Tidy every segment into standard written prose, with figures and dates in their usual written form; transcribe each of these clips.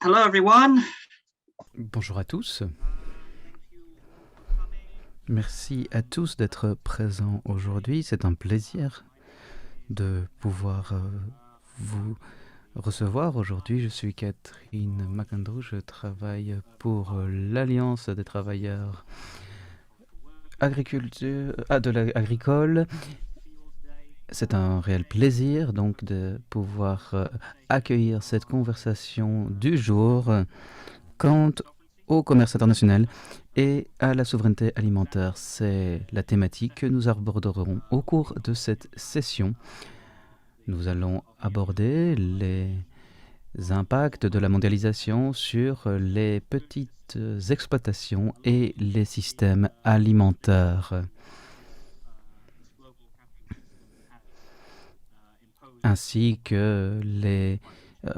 Hello everyone. Bonjour à tous. Merci à tous d'être présents aujourd'hui. C'est un plaisir de pouvoir vous recevoir aujourd'hui. Je suis Catherine McAndrew. Je travaille pour l'Alliance des travailleurs agricole. C'est un réel plaisir donc de pouvoir accueillir cette conversation du jour quant au commerce international et à la souveraineté alimentaire. C'est la thématique que nous aborderons au cours de cette session. Nous allons aborder les impacts de la mondialisation sur les petites exploitations et les systèmes alimentaires, ainsi que les euh,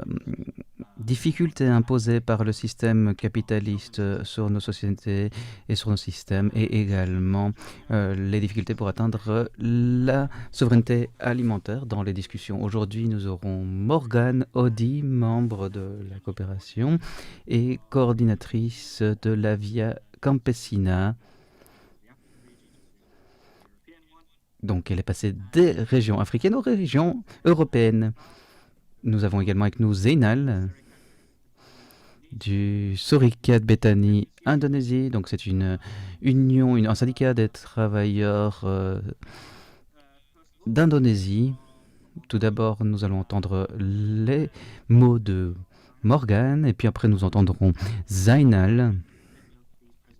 difficultés imposées par le système capitaliste sur nos sociétés et sur nos systèmes, et également les difficultés pour atteindre la souveraineté alimentaire dans les discussions. Aujourd'hui, nous aurons Morgane Audi, membre de la coopération et coordinatrice de la Via Campesina. Donc, elle est passée des régions africaines aux régions européennes. Nous avons également avec nous Zeynal, du Surikat Bethani Indonésie. Donc c'est une union, un syndicat des travailleurs d'Indonésie. Tout d'abord, nous allons entendre les mots de Morgan et puis après nous entendrons Zainal.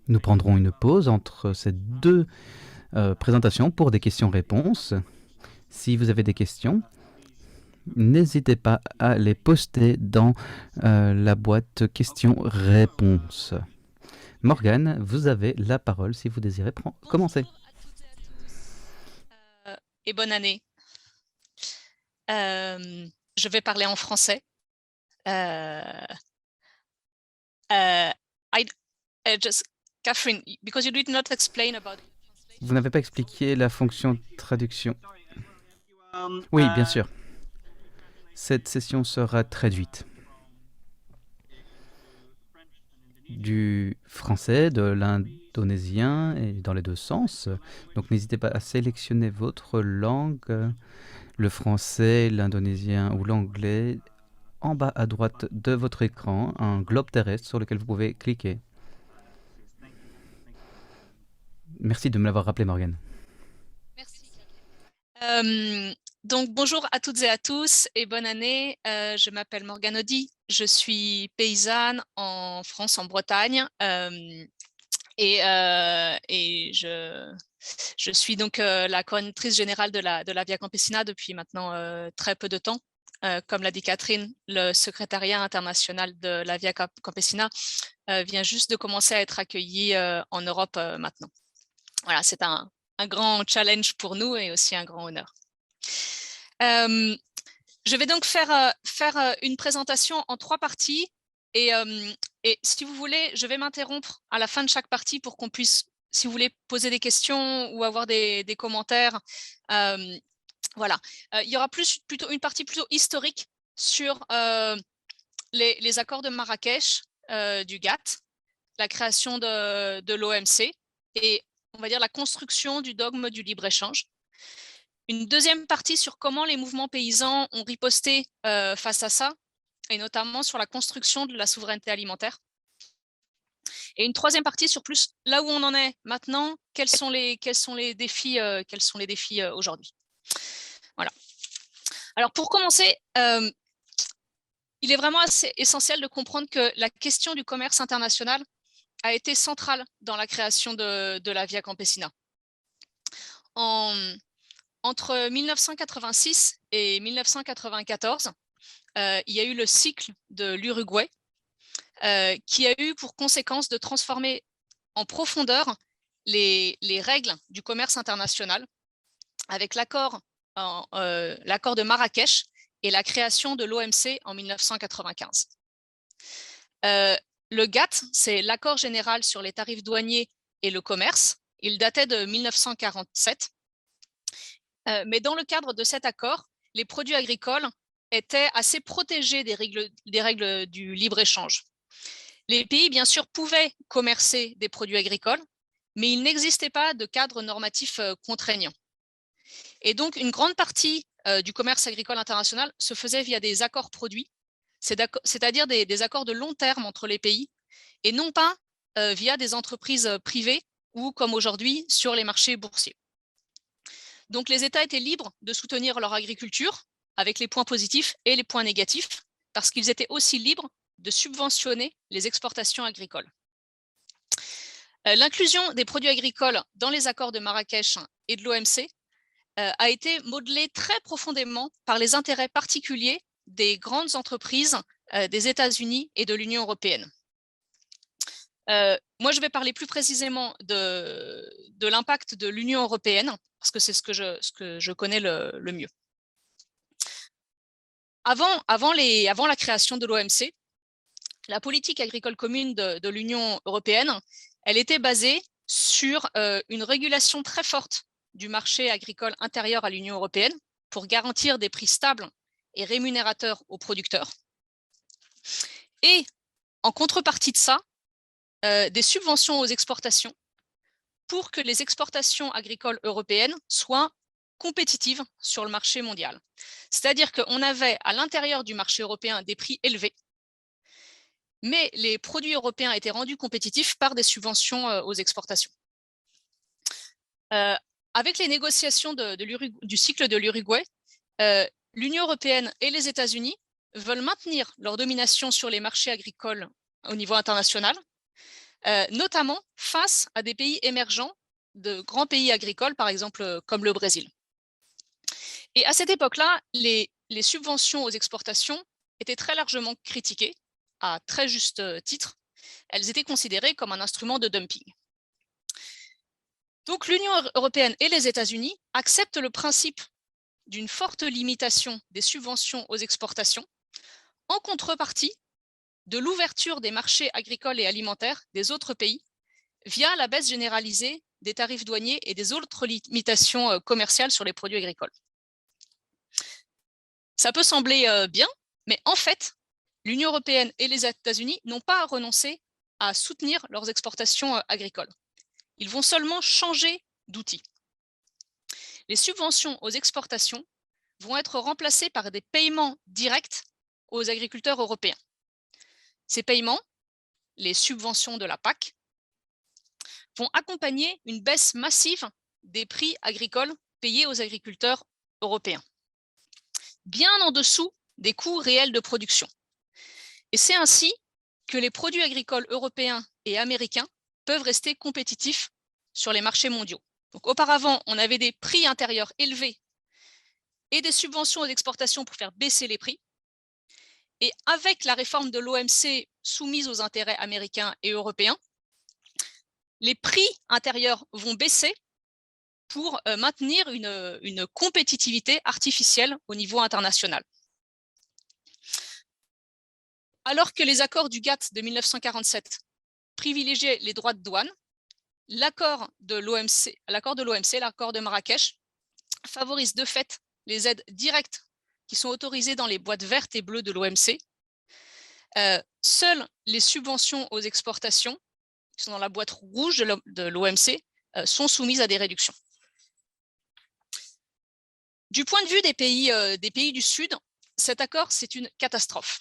Nous prendrons une pause entre ces deux présentations pour des questions-réponses. Si vous avez des questions, n'hésitez pas à les poster dans la boîte questions-réponses. Morgane, vous avez la parole si vous désirez commencer. Bonjour à toutes et à tous et bonne année. Je vais parler en français. Catherine, because you did not explain about Vous n'avez pas expliqué la fonction traduction. Oui, bien sûr. Cette session sera traduite du français, de l'indonésien et dans les deux sens. Donc n'hésitez pas à sélectionner votre langue, le français, l'indonésien ou l'anglais, en bas à droite de votre écran, un globe terrestre sur lequel vous pouvez cliquer. Merci de me l'avoir rappelé, Morgane. Merci. Donc bonjour à toutes et à tous et bonne année. Je m'appelle Morgane Audi. Je suis paysanne en France, en Bretagne. Et je suis donc la coordinatrice générale de la Via Campesina depuis maintenant très peu de temps. Comme l'a dit Catherine, le secrétariat international de la Via Campesina vient juste de commencer à être accueilli en Europe maintenant. Voilà, c'est un grand challenge pour nous et aussi un grand honneur. Je vais donc faire une présentation en 3 parties. Et si vous voulez, je vais m'interrompre à la fin de chaque partie pour qu'on puisse, si vous voulez, poser des questions ou avoir des commentaires. Voilà. Il y aura plutôt une partie plutôt historique sur les accords de Marrakech du GATT, la création de l'OMC et, on va dire, la construction du dogme du libre-échange. Une deuxième partie sur comment les mouvements paysans ont riposté face à ça, et notamment sur la construction de la souveraineté alimentaire. Et une troisième partie sur plus là où on en est maintenant, quels sont les défis aujourd'hui. Voilà. Alors pour commencer, il est vraiment assez essentiel de comprendre que la question du commerce international a été centrale dans la création de la Via Campesina. Entre 1986 et 1994, il y a eu le cycle de l'Uruguay qui a eu pour conséquence de transformer en profondeur les règles du commerce international avec l'accord de Marrakech et la création de l'OMC en 1995. Le GATT, c'est l'accord général sur les tarifs douaniers et le commerce. Il datait de 1947. Mais dans le cadre de cet accord, les produits agricoles étaient assez protégés des règles du libre-échange. Les pays, bien sûr, pouvaient commercer des produits agricoles, mais il n'existait pas de cadre normatif contraignant. Et donc, une grande partie du commerce agricole international se faisait via des accords produits, c'est-à-dire des accords de long terme entre les pays, et non pas via des entreprises privées ou, comme aujourd'hui, sur les marchés boursiers. Donc, les États étaient libres de soutenir leur agriculture, avec les points positifs et les points négatifs, parce qu'ils étaient aussi libres de subventionner les exportations agricoles. L'inclusion des produits agricoles dans les accords de Marrakech et de l'OMC a été modelée très profondément par les intérêts particuliers des grandes entreprises des États-Unis et de l'Union européenne. Moi, je vais parler plus précisément de l'impact de l'Union européenne, parce que c'est ce que je connais le mieux. Avant la création de l'OMC, la politique agricole commune de l'Union européenne, elle était basée sur une régulation très forte du marché agricole intérieur à l'Union européenne pour garantir des prix stables et rémunérateurs aux producteurs. Et en contrepartie de ça, des subventions aux exportations pour que les exportations agricoles européennes soient compétitives sur le marché mondial. C'est-à-dire qu'on avait à l'intérieur du marché européen des prix élevés, mais les produits européens étaient rendus compétitifs par des subventions aux exportations. Avec les négociations du cycle de l'Uruguay, l'Union européenne et les États-Unis veulent maintenir leur domination sur les marchés agricoles au niveau international, notamment face à des pays émergents, de grands pays agricoles, par exemple comme le Brésil. Et à cette époque-là, les subventions aux exportations étaient très largement critiquées, à très juste titre. Elles étaient considérées comme un instrument de dumping. Donc l'Union européenne et les États-Unis acceptent le principe d'une forte limitation des subventions aux exportations en contrepartie de l'ouverture des marchés agricoles et alimentaires des autres pays via la baisse généralisée des tarifs douaniers et des autres limitations commerciales sur les produits agricoles. Ça peut sembler bien, mais en fait, l'Union européenne et les États-Unis n'ont pas renoncé à soutenir leurs exportations agricoles. Ils vont seulement changer d'outil. Les subventions aux exportations vont être remplacées par des paiements directs aux agriculteurs européens. Ces paiements, les subventions de la PAC, vont accompagner une baisse massive des prix agricoles payés aux agriculteurs européens, bien en dessous des coûts réels de production. Et c'est ainsi que les produits agricoles européens et américains peuvent rester compétitifs sur les marchés mondiaux. Donc, auparavant, on avait des prix intérieurs élevés et des subventions aux exportations pour faire baisser les prix. Et avec la réforme de l'OMC soumise aux intérêts américains et européens, les prix intérieurs vont baisser pour maintenir une compétitivité artificielle au niveau international. Alors que les accords du GATT de 1947 privilégiaient les droits de douane, l'accord de l'OMC, l'accord de Marrakech, favorise de fait les aides directes qui sont autorisées dans les boîtes vertes et bleues de l'OMC. Seules les subventions aux exportations, qui sont dans la boîte rouge de l'OMC, sont soumises à des réductions. Du point de vue des pays du Sud, cet accord, c'est une catastrophe.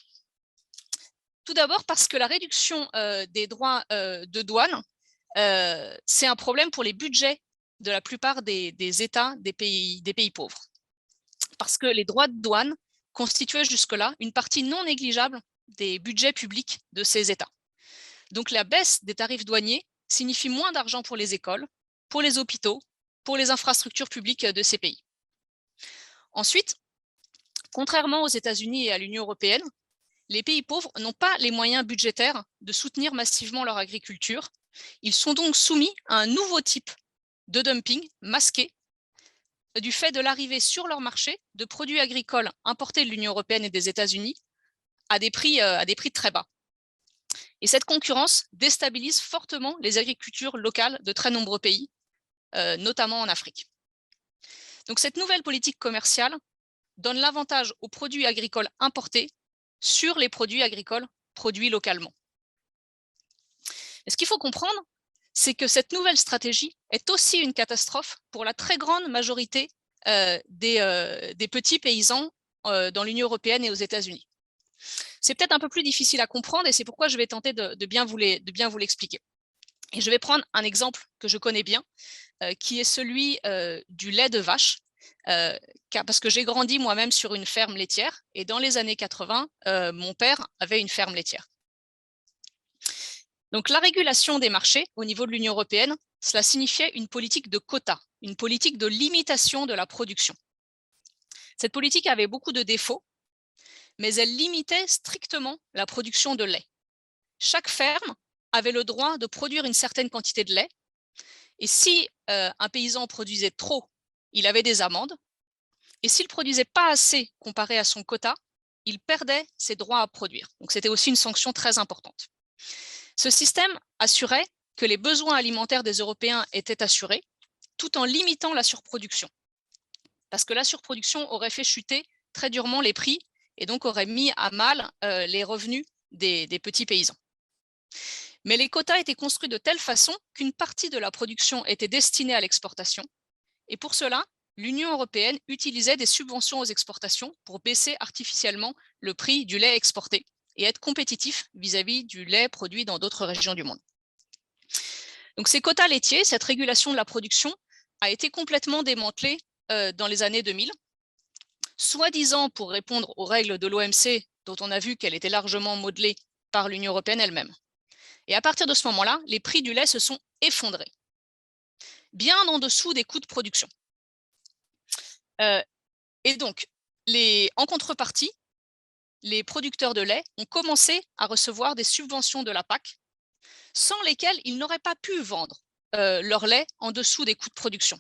Tout d'abord parce que la réduction des droits de douane, c'est un problème pour les budgets de la plupart des États des pays pauvres. Parce que les droits de douane constituaient jusque-là une partie non négligeable des budgets publics de ces États. Donc la baisse des tarifs douaniers signifie moins d'argent pour les écoles, pour les hôpitaux, pour les infrastructures publiques de ces pays. Ensuite, contrairement aux États-Unis et à l'Union européenne, les pays pauvres n'ont pas les moyens budgétaires de soutenir massivement leur agriculture. Ils sont donc soumis à un nouveau type de dumping masqué du fait de l'arrivée sur leur marché de produits agricoles importés de l'Union européenne et des États-Unis à des prix très bas. Et cette concurrence déstabilise fortement les agricultures locales de très nombreux pays, notamment en Afrique. Donc cette nouvelle politique commerciale donne l'avantage aux produits agricoles importés sur les produits agricoles produits localement. Et ce qu'il faut comprendre, c'est que cette nouvelle stratégie est aussi une catastrophe pour la très grande majorité des petits paysans dans l'Union européenne et aux États-Unis. C'est peut-être un peu plus difficile à comprendre et c'est pourquoi je vais tenter de bien vous l'expliquer. Et je vais prendre un exemple que je connais bien, qui est celui du lait de vache, parce que j'ai grandi moi-même sur une ferme laitière et dans les années 80, mon père avait une ferme laitière. Donc la régulation des marchés au niveau de l'Union européenne, cela signifiait une politique de quotas, une politique de limitation de la production. Cette politique avait beaucoup de défauts, mais elle limitait strictement la production de lait. Chaque ferme avait le droit de produire une certaine quantité de lait, et si un paysan produisait trop, il avait des amendes, et s'il ne produisait pas assez comparé à son quota, il perdait ses droits à produire. Donc c'était aussi une sanction très importante. Ce système assurait que les besoins alimentaires des Européens étaient assurés, tout en limitant la surproduction. Parce que la surproduction aurait fait chuter très durement les prix et donc aurait mis à mal les revenus des petits paysans. Mais les quotas étaient construits de telle façon qu'une partie de la production était destinée à l'exportation. Et pour cela, l'Union européenne utilisait des subventions aux exportations pour baisser artificiellement le prix du lait exporté et être compétitif vis-à-vis du lait produit dans d'autres régions du monde. Donc ces quotas laitiers, cette régulation de la production a été complètement démantelée dans les années 2000, soi-disant pour répondre aux règles de l'OMC, dont on a vu qu'elle était largement modelée par l'Union européenne elle-même. Et à partir de ce moment-là, les prix du lait se sont effondrés, bien en dessous des coûts de production. Et donc, en contrepartie, les producteurs de lait ont commencé à recevoir des subventions de la PAC, sans lesquelles ils n'auraient pas pu vendre leur lait en dessous des coûts de production.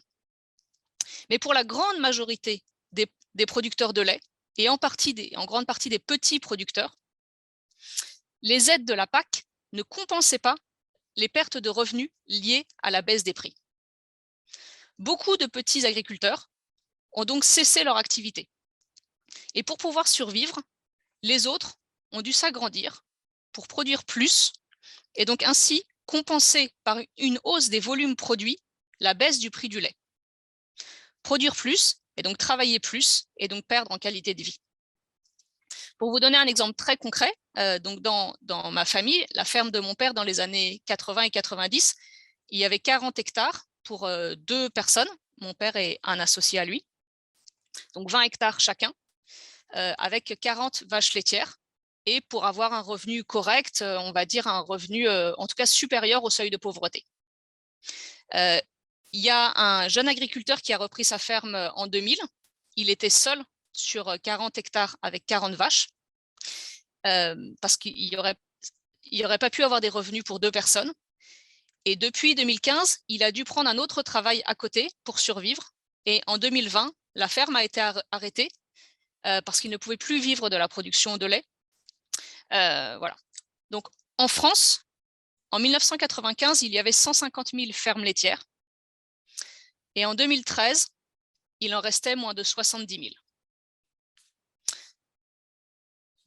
Mais pour la grande majorité des producteurs de lait, et en grande partie des petits producteurs, les aides de la PAC ne compensaient pas les pertes de revenus liées à la baisse des prix. Beaucoup de petits agriculteurs ont donc cessé leur activité. Et pour pouvoir survivre, les autres ont dû s'agrandir pour produire plus et donc ainsi compenser par une hausse des volumes produits la baisse du prix du lait. Produire plus et donc travailler plus et donc perdre en qualité de vie. Pour vous donner un exemple très concret, donc dans ma famille, la ferme de mon père dans les années 80 et 90, il y avait 40 hectares pour 2 personnes, mon père et un associé à lui, donc 20 hectares chacun, avec 40 vaches laitières. Et pour avoir un revenu correct, on va dire un revenu en tout cas supérieur au seuil de pauvreté. Il y a un jeune agriculteur qui a repris sa ferme en 2000. Il était seul sur 40 hectares avec 40 vaches parce qu'il n'y aurait pas pu avoir des revenus pour 2 personnes. Et depuis 2015, il a dû prendre un autre travail à côté pour survivre. Et en 2020, la ferme a été arrêtée parce qu'il ne pouvait plus vivre de la production de lait. Voilà. Donc, en France, en 1995, il y avait 150 000 fermes laitières. Et en 2013, il en restait moins de 70 000.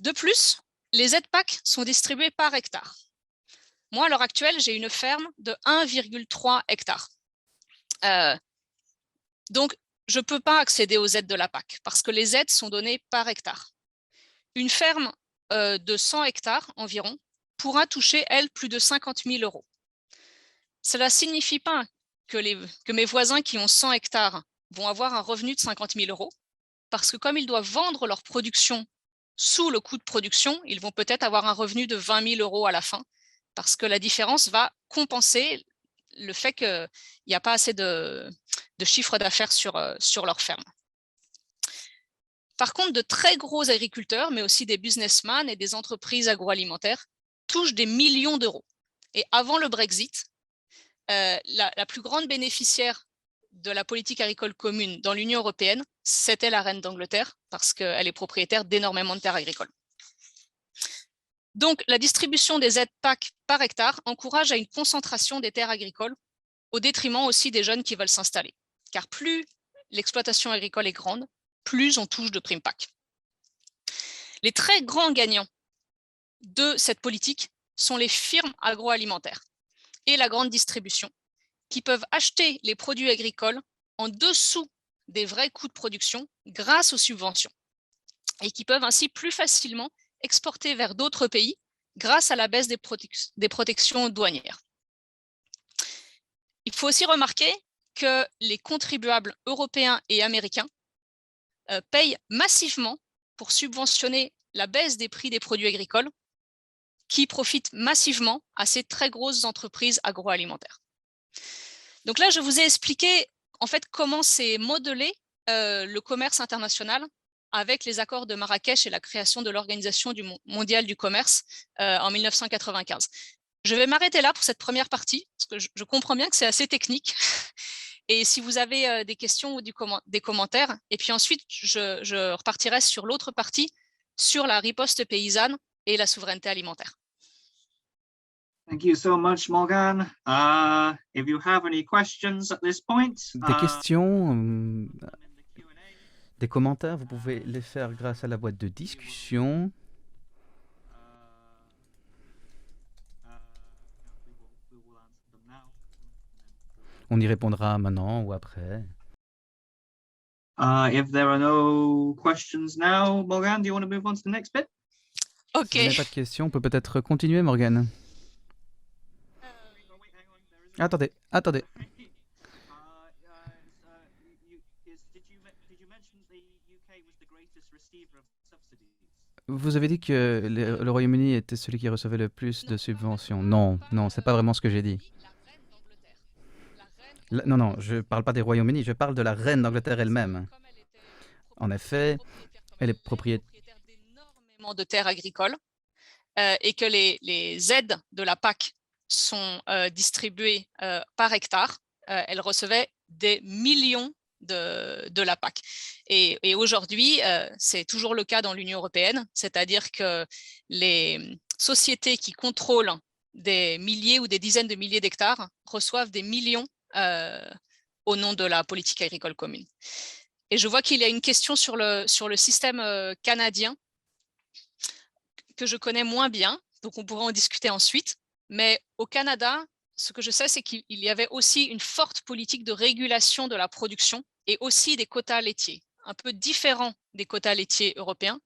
De plus, les aides PAC sont distribuées par hectare. Moi, à l'heure actuelle, j'ai une ferme de 1,3 hectares. Donc, je ne peux pas accéder aux aides de la PAC parce que les aides sont données par hectare. Une ferme de 100 hectares environ pourra toucher, elle, plus de 50 000 €. Cela ne signifie pas que mes voisins qui ont 100 hectares vont avoir un revenu de 50 000 €, parce que comme ils doivent vendre leur production sous le coût de production, ils vont peut-être avoir un revenu de 20 000 € à la fin, parce que la différence va compenser le fait qu'il n'y a pas assez de chiffre d'affaires sur leur ferme. Par contre, de très gros agriculteurs, mais aussi des businessmen et des entreprises agroalimentaires, touchent des millions d'euros. Et avant le Brexit, la plus grande bénéficiaire de la politique agricole commune dans l'Union européenne, c'était la reine d'Angleterre, parce qu'elle est propriétaire d'énormément de terres agricoles. Donc, la distribution des aides PAC par hectare encourage à une concentration des terres agricoles, au détriment aussi des jeunes qui veulent s'installer. Car plus l'exploitation agricole est grande, plus on touche de primes PAC. Les très grands gagnants de cette politique sont les firmes agroalimentaires et la grande distribution, qui peuvent acheter les produits agricoles en dessous des vrais coûts de production grâce aux subventions et qui peuvent ainsi plus facilement exporter vers d'autres pays grâce à la baisse des protections douanières. Il faut aussi remarquer que les contribuables européens et américains payent massivement pour subventionner la baisse des prix des produits agricoles qui profitent massivement à ces très grosses entreprises agroalimentaires. Donc là, je vous ai expliqué en fait comment s'est modelé le commerce international avec les accords de Marrakech et la création de l'Organisation mondiale du commerce en 1995. Je vais m'arrêter là pour cette première partie, parce que je comprends bien que c'est assez technique. Et si vous avez des questions ou des commentaires, et puis ensuite, je repartirai sur l'autre partie, sur la riposte paysanne et la souveraineté alimentaire. Thank you so much, Morgan. If you have any questions at this point, Des questions, des commentaires, vous pouvez les faire grâce à la boîte de discussion. On y répondra maintenant ou après. If there are no questions now, Morgan, do you want to move on to the next bit? Ok. Si vous n'avez pas de questions, on peut peut-être continuer, Morgan. Attendez. Vous avez dit que le Royaume-Uni était celui qui recevait le plus de subventions. Non, c'est pas vraiment ce que j'ai dit. Non, je parle pas des Royaumes-Unis, je parle de la reine d'Angleterre elle-même. En effet, elle est propriétaire d'énormément de terres agricoles et que les aides de la PAC sont distribuées par hectare. Elle recevait des millions de la PAC. Et aujourd'hui, c'est toujours le cas dans l'Union européenne, c'est-à-dire que les sociétés qui contrôlent des milliers ou des dizaines de milliers d'hectares reçoivent des millions au nom de la politique agricole commune. Et je vois qu'il y a une question sur le système canadien que je connais moins bien, donc on pourra en discuter ensuite. Mais au Canada, ce que je sais, c'est qu'il y avait aussi une forte politique de régulation de la production et aussi des quotas laitiers, un peu différent des quotas laitiers européens.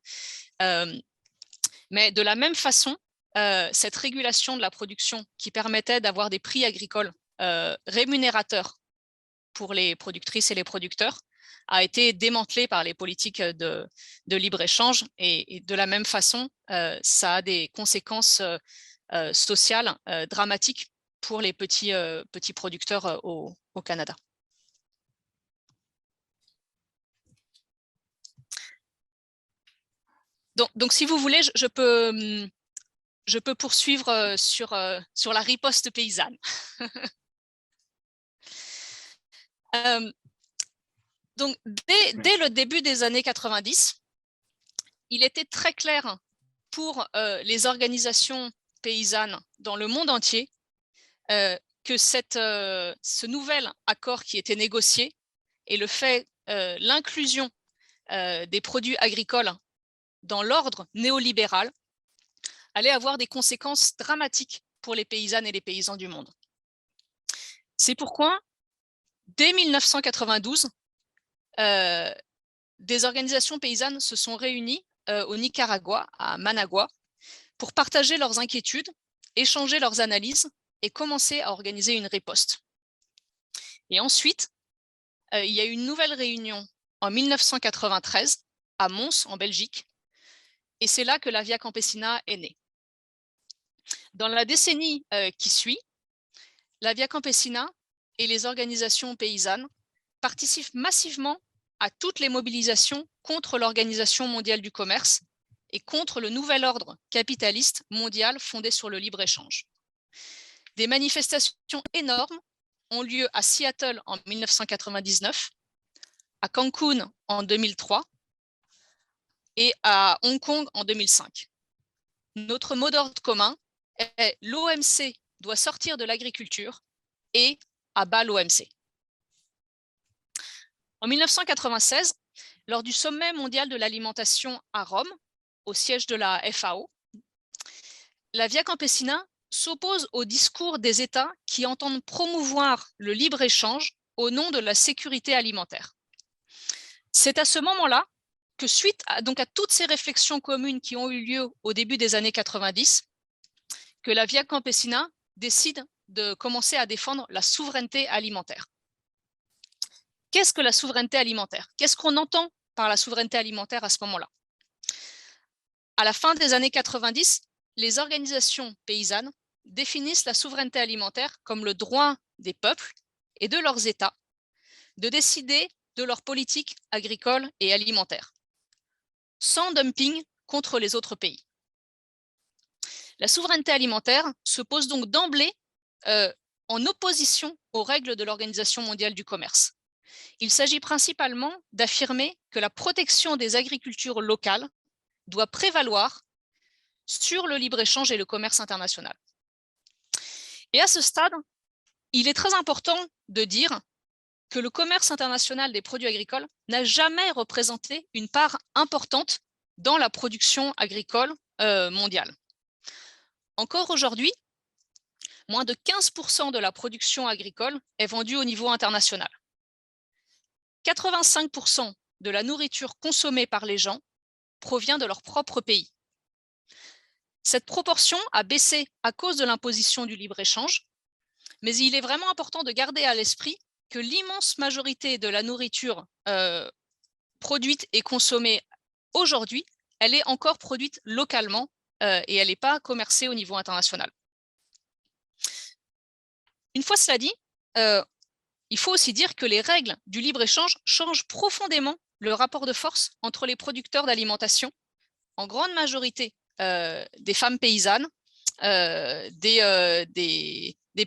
Mais de la même façon, cette régulation de la production qui permettait d'avoir des prix agricoles rémunérateurs pour les productrices et les producteurs a été démantelée par les politiques de libre-échange et de la même façon, ça a des conséquences sociales dramatiques pour les petits producteurs au Canada. Donc si vous voulez, je peux poursuivre sur la riposte paysanne. Donc, dès le début des années 90, il était très clair pour les organisations paysannes dans le monde entier que ce nouvel accord qui était négocié et le fait l'inclusion des produits agricoles dans l'ordre néolibéral allait avoir des conséquences dramatiques pour les paysannes et les paysans du monde. C'est pourquoi, dès 1992, des organisations paysannes se sont réunies au Nicaragua, à Managua, pour partager leurs inquiétudes, échanger leurs analyses et commencer à organiser une riposte. Et ensuite, il y a eu une nouvelle réunion en 1993 à Mons, en Belgique, et c'est là que la Via Campesina est née. Dans la décennie qui suit, la Via Campesina et les organisations paysannes participent massivement à toutes les mobilisations contre l'Organisation mondiale du commerce et contre le nouvel ordre capitaliste mondial fondé sur le libre-échange. Des manifestations énormes ont lieu à Seattle en 1999, à Cancun en 2003 et à Hong Kong en 2005. Notre mot d'ordre commun est l'OMC doit sortir de l'agriculture et à bas l'OMC. En 1996, lors du sommet mondial de l'alimentation à Rome, au siège de la FAO, la Via Campesina s'oppose au discours des États qui entendent promouvoir le libre-échange au nom de la sécurité alimentaire. C'est à ce moment-là que, suite à toutes ces réflexions communes qui ont eu lieu au début des années 90, que la Via Campesina décide de commencer à défendre la souveraineté alimentaire. Qu'est-ce que la souveraineté alimentaire? Qu'est-ce qu'on entend par la souveraineté alimentaire à ce moment-là? À la fin des années 90, les organisations paysannes définissent la souveraineté alimentaire comme le droit des peuples et de leurs États de décider de leur politique agricole et alimentaire, sans dumping contre les autres pays. La souveraineté alimentaire se pose donc d'emblée en opposition aux règles de l'Organisation mondiale du commerce. Il s'agit principalement d'affirmer que la protection des agricultures locales doit prévaloir sur le libre-échange et le commerce international. Et à ce stade, il est très important de dire que le commerce international des produits agricoles n'a jamais représenté une part importante dans la production agricole mondiale. Encore aujourd'hui, moins de 15% de la production agricole est vendue au niveau international. 85% de la nourriture consommée par les gens provient de leur propre pays. Cette proportion a baissé à cause de l'imposition du libre-échange, mais il est vraiment important de garder à l'esprit que l'immense majorité de la nourriture produite et consommée aujourd'hui, elle est encore produite localement et elle n'est pas commercée au niveau international. Une fois cela dit, il faut aussi dire que les règles du libre-échange changent profondément le rapport de force entre les producteurs d'alimentation, en grande majorité des femmes paysannes, des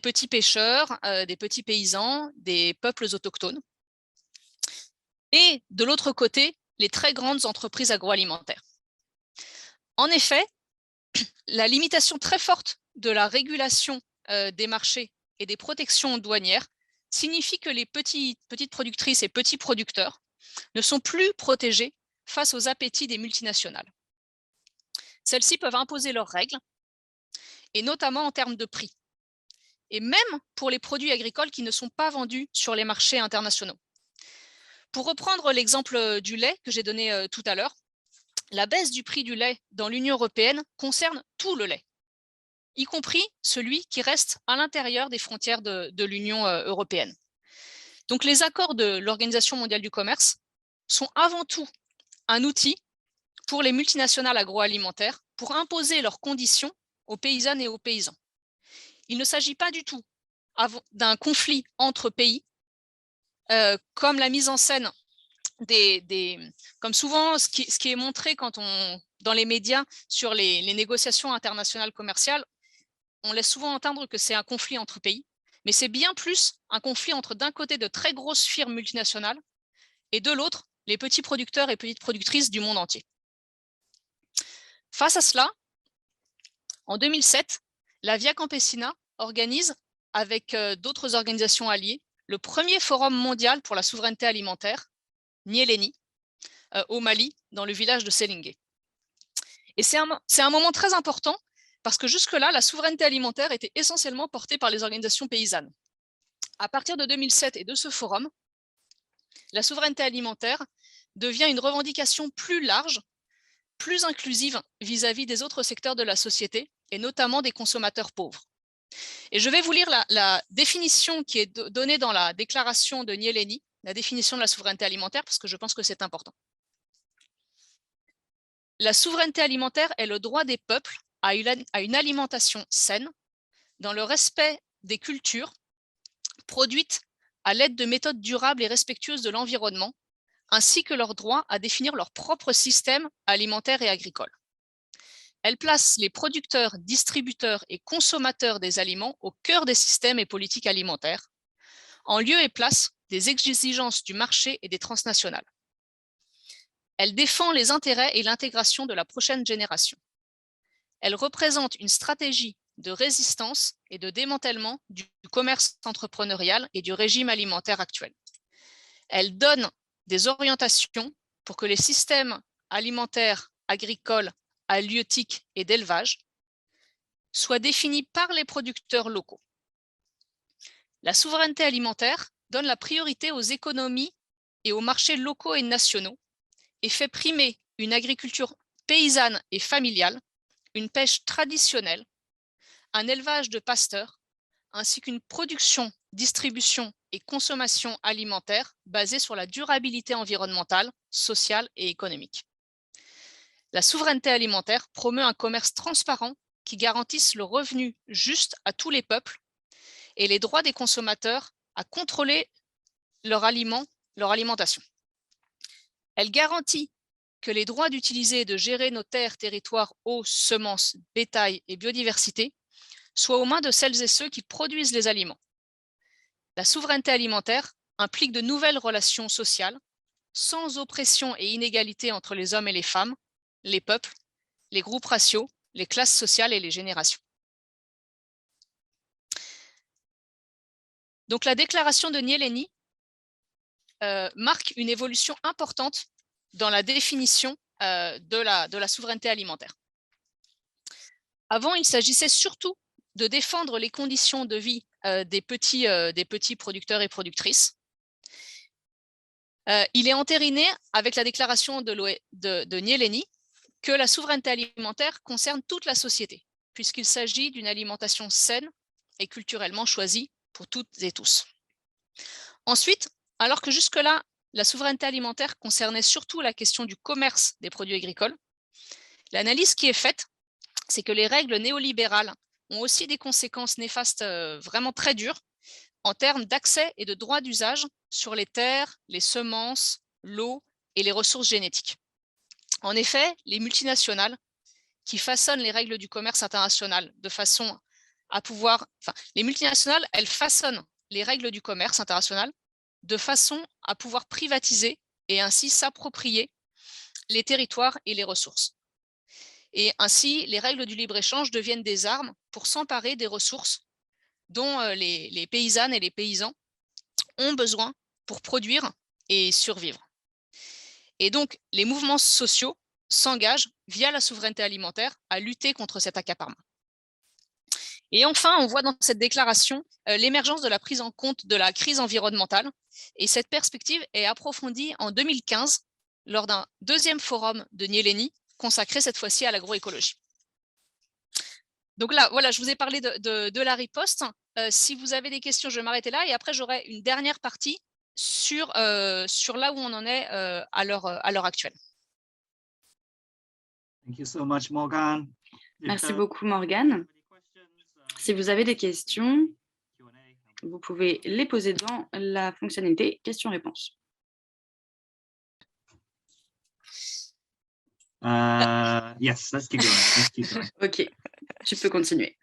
petits pêcheurs, des petits paysans, des peuples autochtones. Et de l'autre côté, les très grandes entreprises agroalimentaires. En effet, la limitation très forte de la régulation des marchés et des protections douanières signifie que les petites productrices et petits producteurs ne sont plus protégés face aux appétits des multinationales. Celles-ci peuvent imposer leurs règles, et notamment en termes de prix, et même pour les produits agricoles qui ne sont pas vendus sur les marchés internationaux. Pour reprendre l'exemple du lait que j'ai donné tout à l'heure, la baisse du prix du lait dans l'Union européenne concerne tout le lait, y compris celui qui reste à l'intérieur des frontières de l'Union européenne. Donc les accords de l'Organisation mondiale du commerce sont avant tout un outil pour les multinationales agroalimentaires pour imposer leurs conditions aux paysannes et aux paysans. Il ne s'agit pas du tout d'un conflit entre pays, comme la mise en scène comme souvent ce qui est montré dans les médias sur les négociations internationales commerciales, on laisse souvent entendre que c'est un conflit entre pays, mais c'est bien plus un conflit entre d'un côté de très grosses firmes multinationales et de l'autre les petits producteurs et petites productrices du monde entier. Face à cela, en 2007, la Via Campesina organise, avec d'autres organisations alliées, le premier forum mondial pour la souveraineté alimentaire, Nyéléni, au Mali, dans le village de Sélingué. Et c'est un moment très important parce que jusque-là, la souveraineté alimentaire était essentiellement portée par les organisations paysannes. À partir de 2007 et de ce forum, la souveraineté alimentaire devient une revendication plus large, plus inclusive vis-à-vis des autres secteurs de la société, et notamment des consommateurs pauvres. Et je vais vous lire la définition qui est donnée dans la déclaration de Nyéléni, la définition de la souveraineté alimentaire, parce que je pense que c'est important. La souveraineté alimentaire est le droit des peuples à une alimentation saine, dans le respect des cultures produites à l'aide de méthodes durables et respectueuses de l'environnement, ainsi que leur droit à définir leur propre système alimentaire et agricole. Elle place les producteurs, distributeurs et consommateurs des aliments au cœur des systèmes et politiques alimentaires, en lieu et place des exigences du marché et des transnationales. Elle défend les intérêts et l'intégration de la prochaine génération. Elle représente une stratégie de résistance et de démantèlement du commerce entrepreneurial et du régime alimentaire actuel. Elle donne des orientations pour que les systèmes alimentaires, agricoles, halieutiques et d'élevage soient définis par les producteurs locaux. La souveraineté alimentaire donne la priorité aux économies et aux marchés locaux et nationaux et fait primer une agriculture paysanne et familiale, une pêche traditionnelle, un élevage de pasteurs, ainsi qu'une production, distribution et consommation alimentaire basée sur la durabilité environnementale, sociale et économique. La souveraineté alimentaire promeut un commerce transparent qui garantisse le revenu juste à tous les peuples et les droits des consommateurs à contrôler leur alimentation. Elle garantit que les droits d'utiliser et de gérer nos terres, territoires, eaux, semences, bétail et biodiversité soient aux mains de celles et ceux qui produisent les aliments. La souveraineté alimentaire implique de nouvelles relations sociales, sans oppression et inégalité entre les hommes et les femmes, les peuples, les groupes raciaux, les classes sociales et les générations. Donc la déclaration de Nyéléni marque une évolution importante dans la définition de la souveraineté alimentaire. Avant, il s'agissait surtout de défendre les conditions de vie des petits producteurs et productrices. Il est entériné avec la déclaration de Nyéléni que la souveraineté alimentaire concerne toute la société, puisqu'il s'agit d'une alimentation saine et culturellement choisie pour toutes et tous. Ensuite, alors que jusque-là, la souveraineté alimentaire concernait surtout la question du commerce des produits agricoles, l'analyse qui est faite, c'est que les règles néolibérales ont aussi des conséquences néfastes vraiment très dures en termes d'accès et de droits d'usage sur les terres, les semences, l'eau et les ressources génétiques. En effet, les multinationales qui façonnent les règles du commerce international de façon à pouvoir... les multinationales, elles façonnent les règles du commerce international de façon à pouvoir privatiser et ainsi s'approprier les territoires et les ressources. Et ainsi, les règles du libre-échange deviennent des armes pour s'emparer des ressources dont les paysannes et les paysans ont besoin pour produire et survivre. Et donc, les mouvements sociaux s'engagent via la souveraineté alimentaire à lutter contre cet accaparement. Et enfin, on voit dans cette déclaration l'émergence de la prise en compte de la crise environnementale. Et cette perspective est approfondie en 2015 lors d'un deuxième forum de Nyéléni consacré cette fois-ci à l'agroécologie. Donc là, voilà, je vous ai parlé de la riposte. Si vous avez des questions, je vais m'arrêter là et après j'aurai une dernière partie sur là où on en est à l'heure actuelle. Thank you so much, Morgan. Merci beaucoup, Morgane. Si vous avez des questions, vous pouvez les poser dans la fonctionnalité questions-réponses. Yes, let's keep going. Ok, tu peux continuer.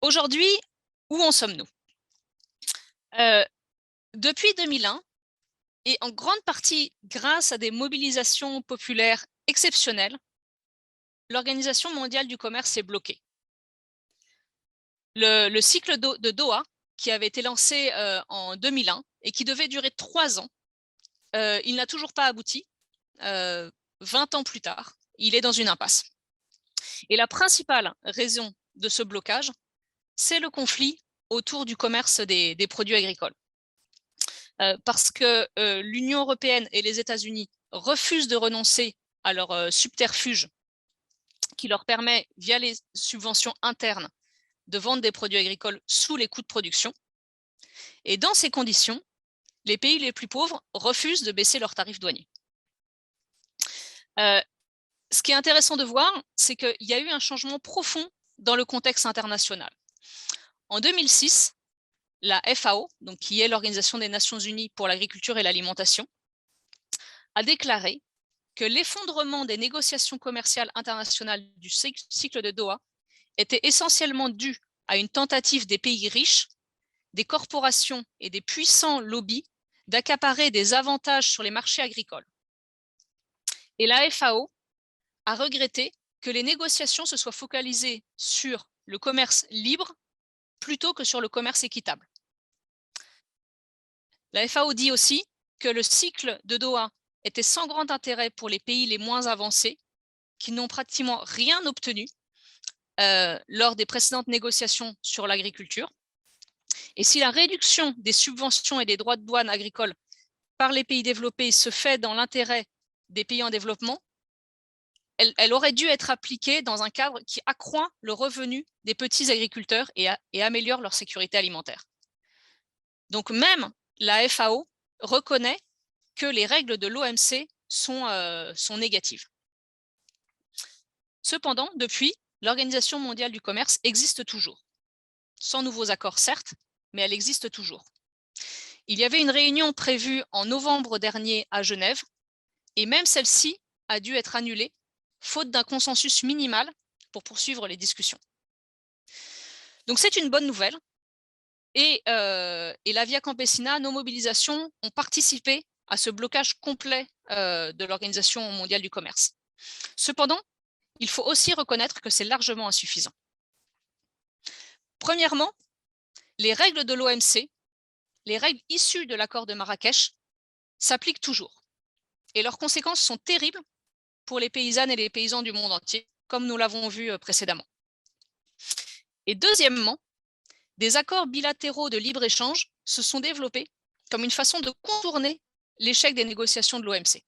Aujourd'hui, où en sommes-nous? Depuis 2001, et en grande partie grâce à des mobilisations populaires exceptionnelles, l'Organisation mondiale du commerce est bloquée. Le cycle de Doha, qui avait été lancé en 2001 et qui devait durer 3 ans, il n'a toujours pas abouti. 20 ans plus tard, il est dans une impasse. Et la principale raison de ce blocage, c'est le conflit autour du commerce des produits agricoles. Parce que l'Union européenne et les États-Unis refusent de renoncer à leur subterfuge qui leur permet, via les subventions internes, de vendre des produits agricoles sous les coûts de production. Et dans ces conditions, les pays les plus pauvres refusent de baisser leurs tarifs douaniers. Ce qui est intéressant de voir, c'est qu'il y a eu un changement profond dans le contexte international. En 2006, la FAO, donc qui est l'Organisation des Nations Unies pour l'agriculture et l'alimentation, a déclaré que l'effondrement des négociations commerciales internationales du cycle de Doha était essentiellement dû à une tentative des pays riches, des corporations et des puissants lobbies d'accaparer des avantages sur les marchés agricoles. Et la FAO a regretté que les négociations se soient focalisées sur le commerce libre plutôt que sur le commerce équitable. La FAO dit aussi que le cycle de Doha était sans grand intérêt pour les pays les moins avancés, qui n'ont pratiquement rien obtenu lors des précédentes négociations sur l'agriculture. Et si la réduction des subventions et des droits de douane agricoles par les pays développés se fait dans l'intérêt des pays en développement, elle aurait dû être appliquée dans un cadre qui accroît le revenu des petits agriculteurs et améliore leur sécurité alimentaire. Donc même la FAO reconnaît que les règles de l'OMC sont négatives. Cependant, depuis, l'Organisation mondiale du commerce existe toujours. Sans nouveaux accords, certes, mais elle existe toujours. Il y avait une réunion prévue en novembre dernier à Genève, et même celle-ci a dû être annulée, faute d'un consensus minimal pour poursuivre les discussions. Donc c'est une bonne nouvelle, et la Via Campesina, nos mobilisations ont participé à ce blocage complet de l'Organisation mondiale du commerce. Cependant, il faut aussi reconnaître que c'est largement insuffisant. Premièrement, les règles de l'OMC, les règles issues de l'accord de Marrakech, s'appliquent toujours. Et leurs conséquences sont terribles pour les paysannes et les paysans du monde entier, comme nous l'avons vu précédemment. Et deuxièmement, des accords bilatéraux de libre-échange se sont développés comme une façon de contourner l'échec des négociations de l'OMC.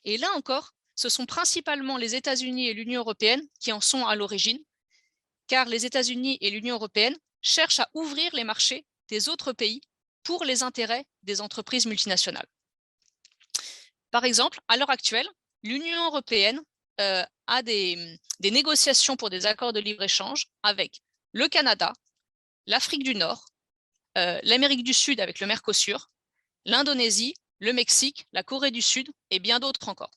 Et là encore, ce sont principalement les États-Unis et l'Union européenne qui en sont à l'origine, car les États-Unis et l'Union européenne cherchent à ouvrir les marchés des autres pays pour les intérêts des entreprises multinationales. Par exemple, à l'heure actuelle, l'Union européenne a des négociations pour des accords de libre-échange avec le Canada, l'Afrique du Nord, l'Amérique du Sud avec le Mercosur, l'Indonésie, le Mexique, la Corée du Sud et bien d'autres encore.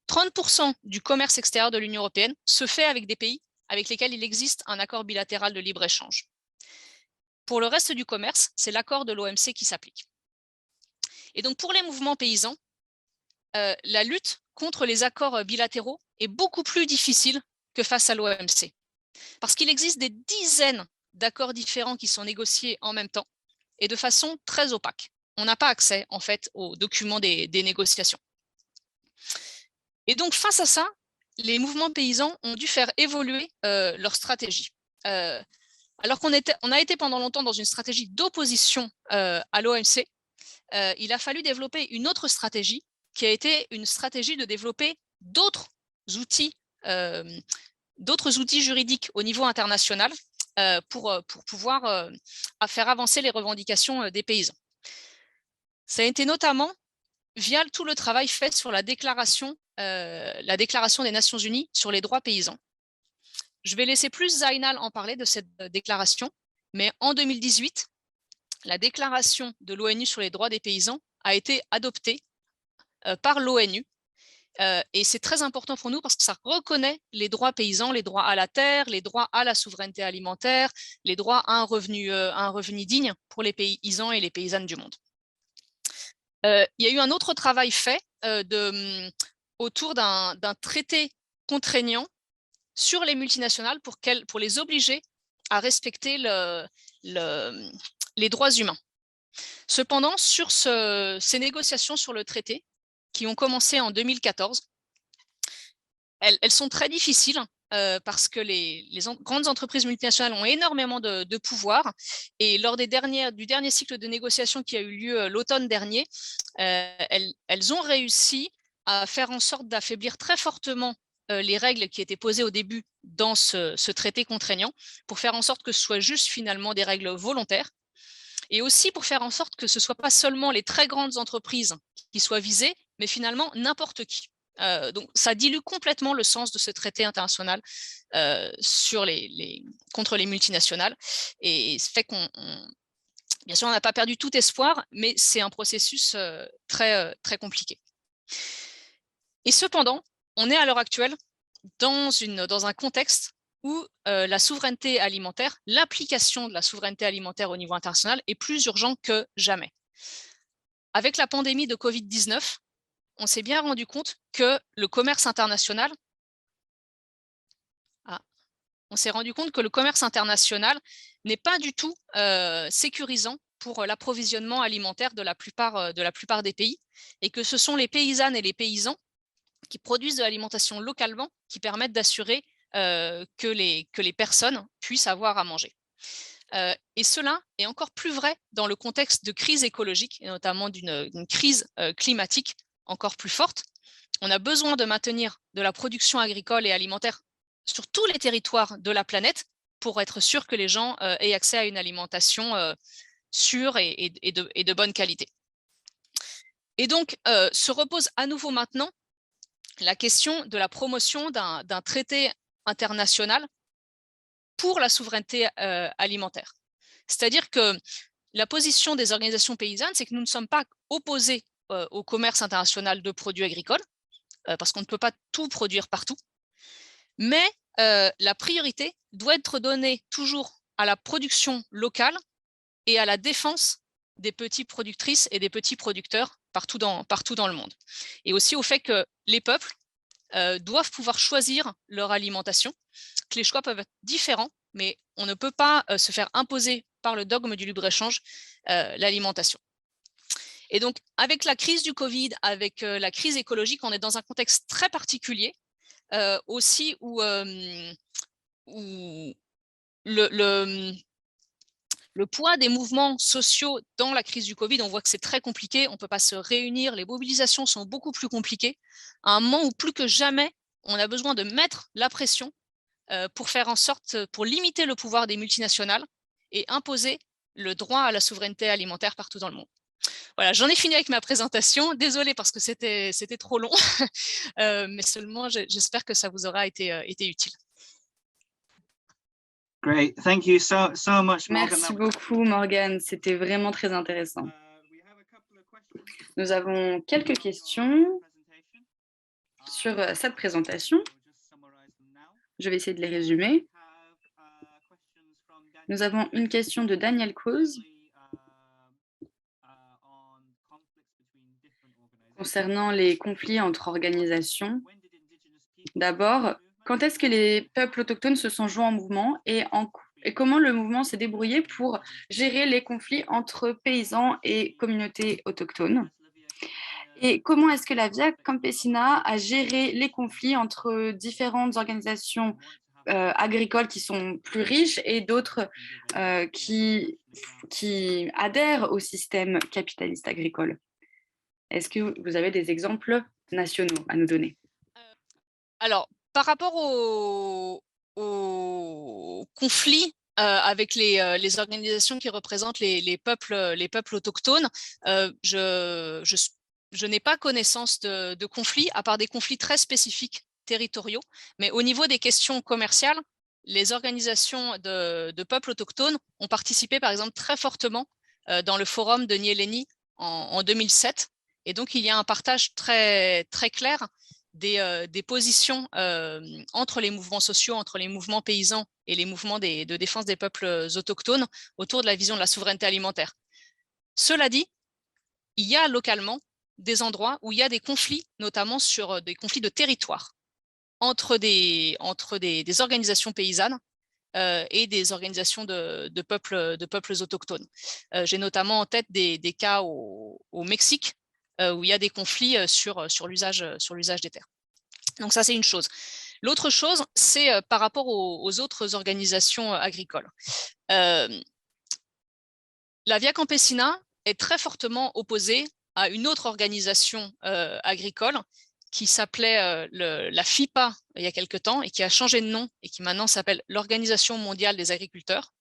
30% du commerce extérieur de l'Union européenne se fait avec des pays avec lesquels il existe un accord bilatéral de libre-échange. Pour le reste du commerce, c'est l'accord de l'OMC qui s'applique. Et donc pour les mouvements paysans, la lutte contre les accords bilatéraux est beaucoup plus difficile que face à l'OMC. Parce qu'il existe des dizaines d'accords différents qui sont négociés en même temps et de façon très opaque. On n'a pas accès en fait aux documents des négociations. Et donc face à ça, les mouvements paysans ont dû faire évoluer leur stratégie. Alors qu'on a été pendant longtemps dans une stratégie d'opposition à l'OMC, il a fallu développer une autre stratégie qui a été une stratégie de développer d'autres outils juridiques au niveau international pour pouvoir faire avancer les revendications des paysans. Ça a été notamment via tout le travail fait sur la déclaration des Nations Unies sur les droits paysans. Je vais laisser plus Zainal en parler de cette déclaration, mais en 2018, la déclaration de l'ONU sur les droits des paysans a été adoptée par l'ONU. Et c'est très important pour nous parce que ça reconnaît les droits paysans, les droits à la terre, les droits à la souveraineté alimentaire, les droits à un revenu digne pour les paysans et les paysannes du monde. Il y a eu un autre travail fait autour d'un traité contraignant sur les multinationales pour les obliger à respecter les droits humains. Cependant, sur ces négociations sur le traité, qui ont commencé en 2014, elles sont très difficiles parce que les grandes entreprises multinationales ont énormément de pouvoir et lors du dernier cycle de négociations qui a eu lieu l'automne dernier, elles ont réussi à faire en sorte d'affaiblir très fortement les règles qui étaient posées au début dans ce traité contraignant pour faire en sorte que ce soit juste finalement des règles volontaires et aussi pour faire en sorte que ce ne soit pas seulement les très grandes entreprises qui soient visées, mais finalement n'importe qui. Donc ça dilue complètement le sens de ce traité international contre les multinationales et fait qu'on bien sûr on n'a pas perdu tout espoir, mais c'est un processus très compliqué. Et cependant, on est à l'heure actuelle dans un contexte où la souveraineté alimentaire, l'application de la souveraineté alimentaire au niveau international est plus urgent que jamais. Avec la pandémie de Covid-19, on s'est bien rendu compte que le commerce international, n'est pas du tout sécurisant pour l'approvisionnement alimentaire de la plupart des pays, et que ce sont les paysannes et les paysans qui produisent de l'alimentation localement qui permettent d'assurer que les personnes puissent avoir à manger. Et cela est encore plus vrai dans le contexte de crise écologique, et notamment d'une crise climatique encore plus forte. On a besoin de maintenir de la production agricole et alimentaire sur tous les territoires de la planète pour être sûr que les gens aient accès à une alimentation sûre et de bonne qualité. Et donc, se repose à nouveau maintenant la question de la promotion d'un traité international pour la souveraineté alimentaire. C'est-à-dire que la position des organisations paysannes, c'est que nous ne sommes pas opposés au commerce international de produits agricoles, parce qu'on ne peut pas tout produire partout, mais la priorité doit être donnée toujours à la production locale et à la défense des petites productrices et des petits producteurs partout dans le monde. Et aussi au fait que les peuples doivent pouvoir choisir leur alimentation, que les choix peuvent être différents, mais on ne peut pas se faire imposer par le dogme du libre-échange l'alimentation. Et donc, avec la crise du Covid, avec la crise écologique, on est dans un contexte très particulier, aussi où le poids des mouvements sociaux dans la crise du Covid, on voit que c'est très compliqué, on ne peut pas se réunir, les mobilisations sont beaucoup plus compliquées, à un moment où plus que jamais, on a besoin de mettre la pression pour faire en sorte, pour limiter le pouvoir des multinationales et imposer le droit à la souveraineté alimentaire partout dans le monde. Voilà, j'en ai fini avec ma présentation. Désolée parce que c'était trop long, mais seulement j'espère que ça vous aura été utile. Great, thank you so much, Morgan. Merci beaucoup, Morgan. C'était vraiment très intéressant. Nous avons quelques questions sur cette présentation. Je vais essayer de les résumer. Nous avons une question de Daniel Coz concernant les conflits entre organisations. D'abord, quand est-ce que les peuples autochtones se sont joints en mouvement et comment le mouvement s'est débrouillé pour gérer les conflits entre paysans et communautés autochtones? Et comment est-ce que la Via Campesina a géré les conflits entre différentes organisations agricoles qui sont plus riches et d'autres qui adhèrent au système capitaliste agricole? Est-ce que vous avez des exemples nationaux à nous donner? Alors, par rapport au conflit avec les organisations qui représentent les peuples autochtones, je n'ai pas connaissance de conflits, à part des conflits très spécifiques territoriaux, mais au niveau des questions commerciales, les organisations de peuples autochtones ont participé par exemple très fortement dans le forum de Nieleni en 2007, et donc il y a un partage très, très clair des positions entre les mouvements sociaux, entre les mouvements paysans et les mouvements de défense des peuples autochtones autour de la vision de la souveraineté alimentaire. Cela dit, il y a localement des endroits où il y a des conflits, notamment sur des conflits de territoire entre des organisations paysannes et des organisations de peuples autochtones. J'ai notamment en tête des cas au Mexique où il y a des conflits sur l'usage des terres. Donc ça, c'est une chose. L'autre chose, c'est par rapport aux autres organisations agricoles. La Via Campesina est très fortement opposée à une autre organisation agricole qui s'appelait la FIPA il y a quelque temps et qui a changé de nom et qui maintenant s'appelle l'Organisation mondiale des agriculteurs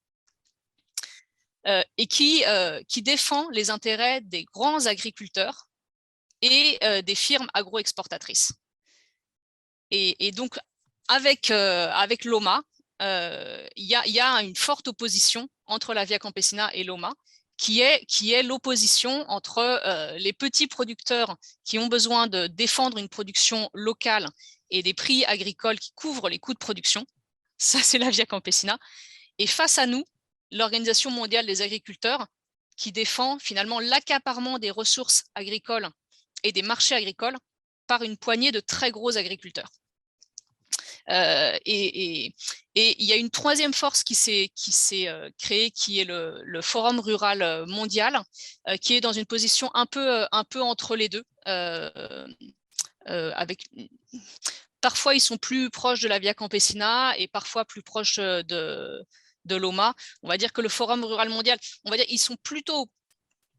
et qui défend les intérêts des grands agriculteurs et des firmes agro-exportatrices. Et donc, avec l'OMA, il y a une forte opposition entre la Via Campesina et l'OMA, qui est l'opposition entre les petits producteurs qui ont besoin de défendre une production locale et des prix agricoles qui couvrent les coûts de production. Ça, c'est la Via Campesina. Et face à nous, l'Organisation mondiale des agriculteurs, qui défend finalement l'accaparement des ressources agricoles et des marchés agricoles par une poignée de très gros agriculteurs. Et il y a une troisième force qui s'est créée, qui est le Forum rural mondial, qui est dans une position un peu entre les deux. Parfois, ils sont plus proches de la Via Campesina et parfois plus proches de l'OMA. On va dire que le Forum rural mondial, on va dire, ils sont plutôt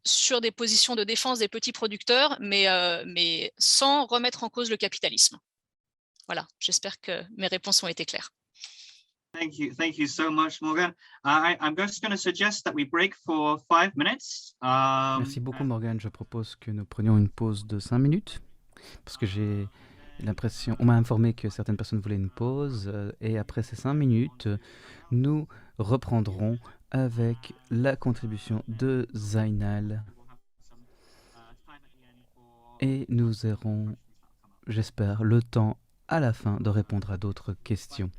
sur des positions de défense des petits producteurs, mais sans remettre en cause le capitalisme. Voilà, j'espère que mes réponses ont été claires. Thank you so much, Morgan. I'm just going to suggest that we break for 5 minutes. Merci beaucoup, Morgan. Je propose que nous prenions une pause de 5 minutes, parce que j'ai l'impression, on m'a informé que certaines personnes voulaient une pause, et après ces 5 minutes, nous reprendrons avec la contribution de Zainal. Et nous aurons, j'espère, le temps à la fin de répondre à d'autres questions.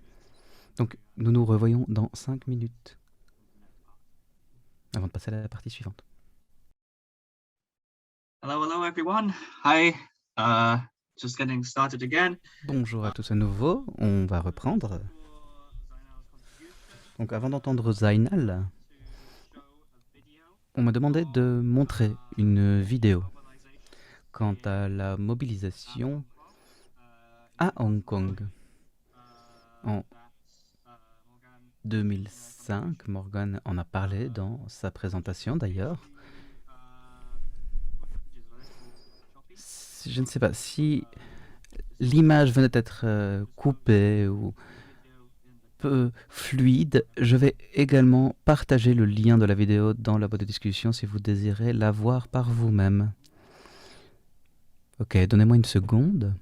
Donc, nous nous revoyons dans 5 minutes, avant de passer à la partie suivante. Hello everyone. Hi. Just getting started again. Bonjour à tous à nouveau, on va reprendre. Donc, avant d'entendre Zainal, on m'a demandé de montrer une vidéo quant à la mobilisation à Hong Kong. En 2005, Morgan en a parlé dans sa présentation d'ailleurs. Je ne sais pas si l'image venait d'être coupée ou peu fluide. Je vais également partager le lien de la vidéo dans la boîte de discussion si vous désirez la voir par vous-même. Ok, donnez-moi une seconde.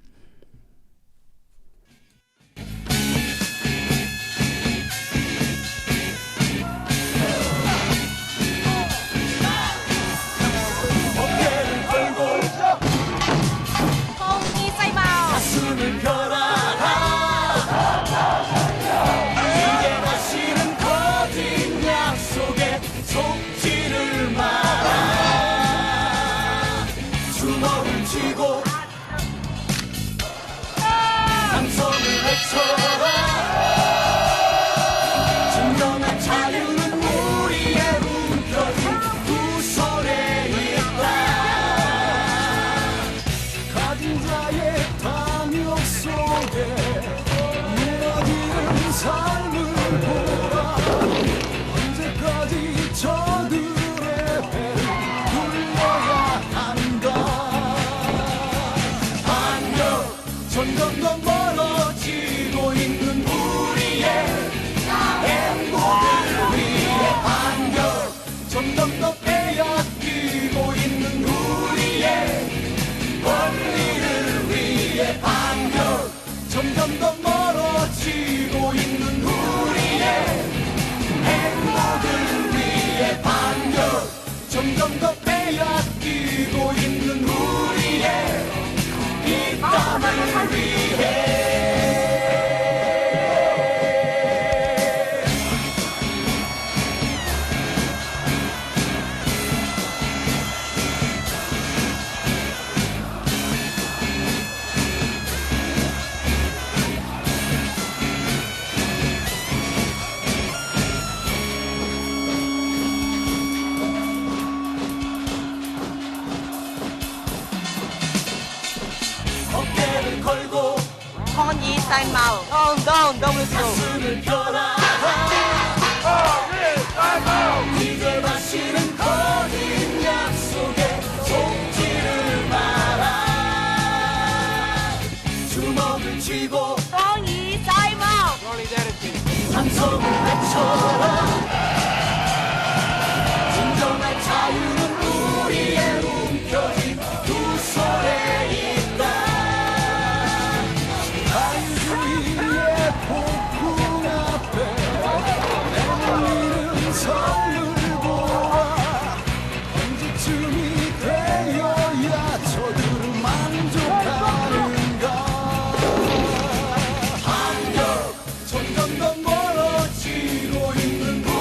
점점 더 멀어지고 있는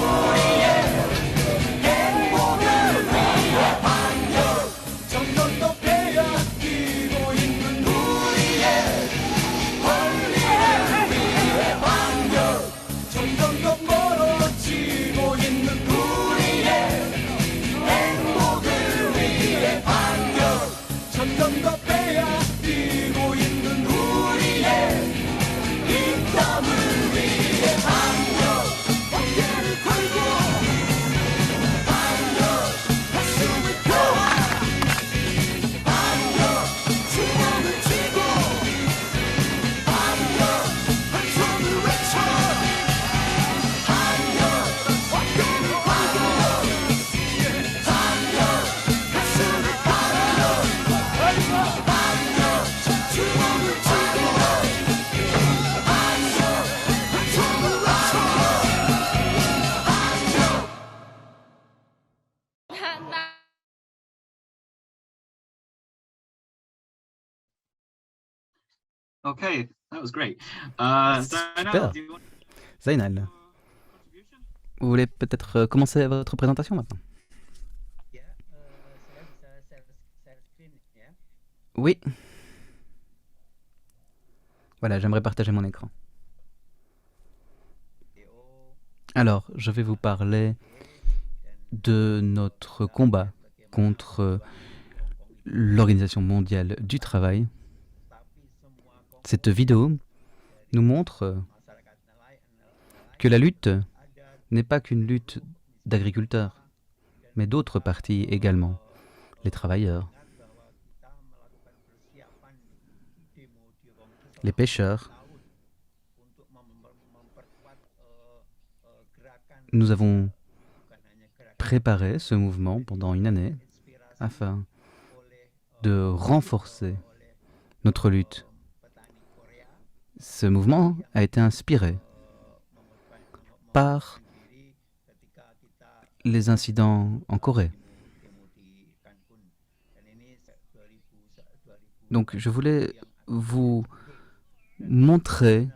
Okay, that was great. Super. Zainal, do you want Zainal, vous voulez peut-être commencer votre présentation maintenant? Oui. Voilà, j'aimerais partager mon écran. Alors, je vais vous parler de notre combat contre l'Organisation mondiale du travail. Cette vidéo nous montre que la lutte n'est pas qu'une lutte d'agriculteurs, mais d'autres parties également, les travailleurs, les pêcheurs. Nous avons préparé ce mouvement pendant une année afin de renforcer notre lutte. Ce mouvement a été inspiré par les incidents en Corée. Donc, je voulais vous montrer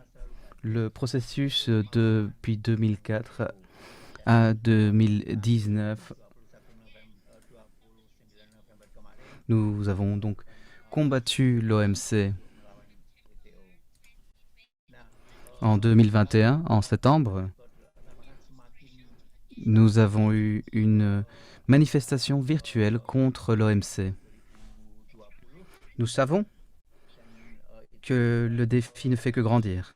le processus depuis 2004 à 2019. Nous avons donc combattu l'OMC en 2021, en septembre. Nous avons eu une manifestation virtuelle contre l'OMC. Nous savons que le défi ne fait que grandir.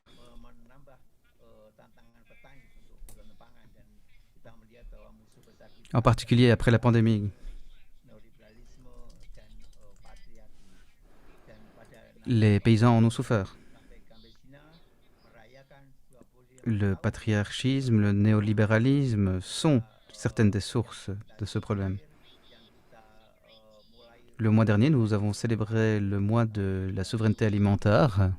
En particulier après la pandémie. Les paysans en ont souffert. Le patriarchisme, le néolibéralisme sont certaines des sources de ce problème. Le mois dernier, nous avons célébré le mois de la souveraineté alimentaire.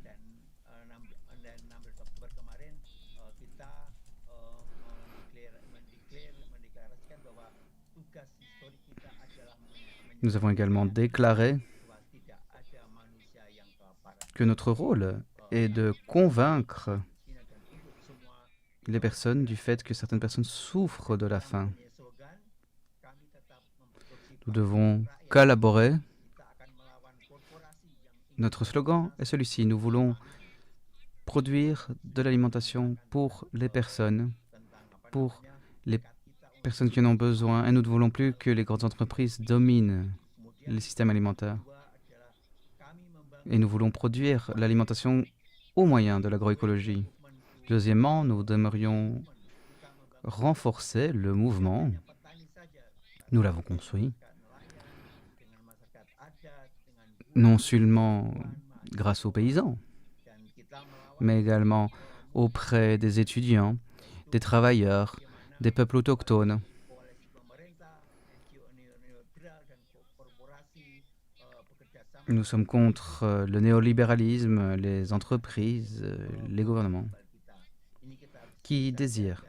Nous avons également déclaré que notre rôle est de convaincre les personnes du fait que certaines personnes souffrent de la faim. Nous devons collaborer. Notre slogan est celui-ci. Nous voulons produire de l'alimentation pour les personnes qui en ont besoin. Et nous ne voulons plus que les grandes entreprises dominent les systèmes alimentaires. Et nous voulons produire l'alimentation au moyen de l'agroécologie. Deuxièmement, nous aimerions renforcer le mouvement. Nous l'avons construit. Non seulement grâce aux paysans, mais également auprès des étudiants, des travailleurs, des peuples autochtones. Nous sommes contre le néolibéralisme, les entreprises, les gouvernements qui désirent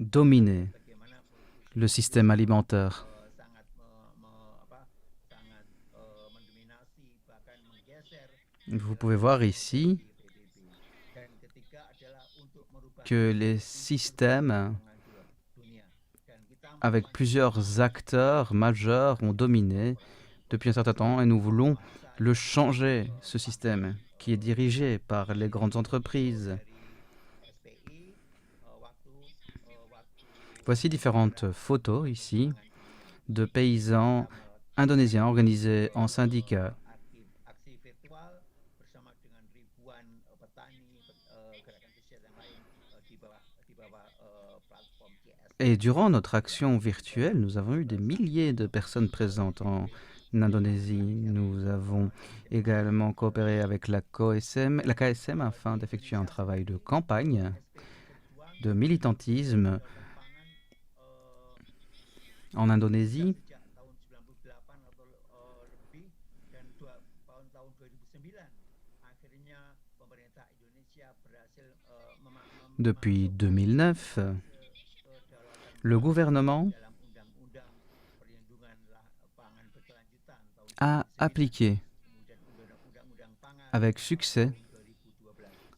dominer le système alimentaire. Vous pouvez voir ici que les systèmes avec plusieurs acteurs majeurs ont dominé depuis un certain temps et nous voulons le changer, ce système qui est dirigé par les grandes entreprises. Voici différentes photos ici de paysans indonésiens organisés en syndicats. Et durant notre action virtuelle, nous avons eu des milliers de personnes présentes en Indonésie. Nous avons également coopéré avec la KSM afin d'effectuer un travail de campagne, de militantisme en Indonésie. Depuis 2009, le gouvernement a appliqué avec succès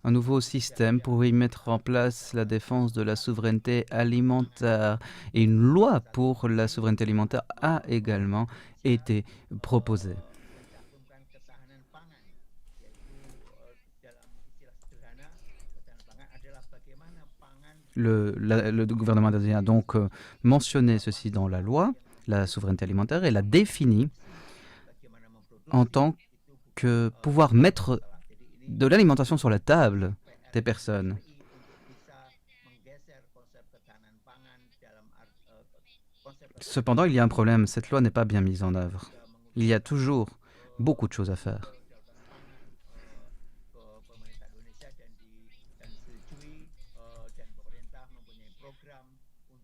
un nouveau système pour y mettre en place la défense de la souveraineté alimentaire. Et une loi pour la souveraineté alimentaire a également été proposée. Le gouvernement indonésien a donc mentionné ceci dans la loi, la souveraineté alimentaire, et l'a défini en tant que pouvoir mettre de l'alimentation sur la table des personnes. Cependant, il y a un problème, cette loi n'est pas bien mise en œuvre. Il y a toujours beaucoup de choses à faire.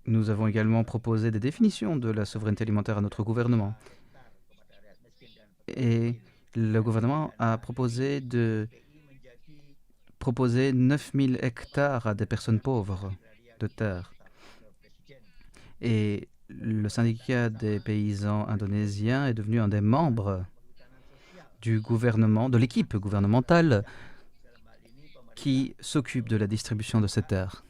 Nous avons également proposé des définitions de la souveraineté alimentaire à notre gouvernement. Et le gouvernement a proposé 9000 hectares à des personnes pauvres de terre. Et le syndicat des paysans indonésiens est devenu un des membres du gouvernement, de l'équipe gouvernementale qui s'occupe de la distribution de ces terres.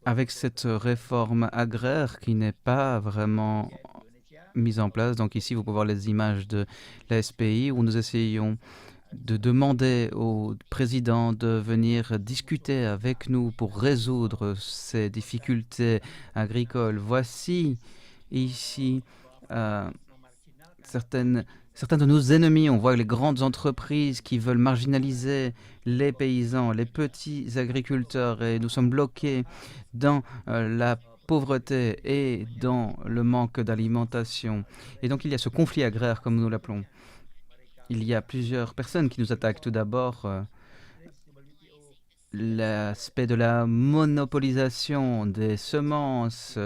Avec cette réforme agraire qui n'est pas vraiment mise en place, donc ici vous pouvez voir les images de la SPI où nous essayons de demander au président de venir discuter avec nous pour résoudre ces difficultés agricoles. Voici ici certains de nos ennemis. On voit les grandes entreprises qui veulent marginaliser les paysans, les petits agriculteurs, et nous sommes bloqués dans la pauvreté et dans le manque d'alimentation. Et donc il y a ce conflit agraire, comme nous l'appelons. Il y a plusieurs personnes qui nous attaquent. Tout d'abord, l'aspect de la monopolisation des semences,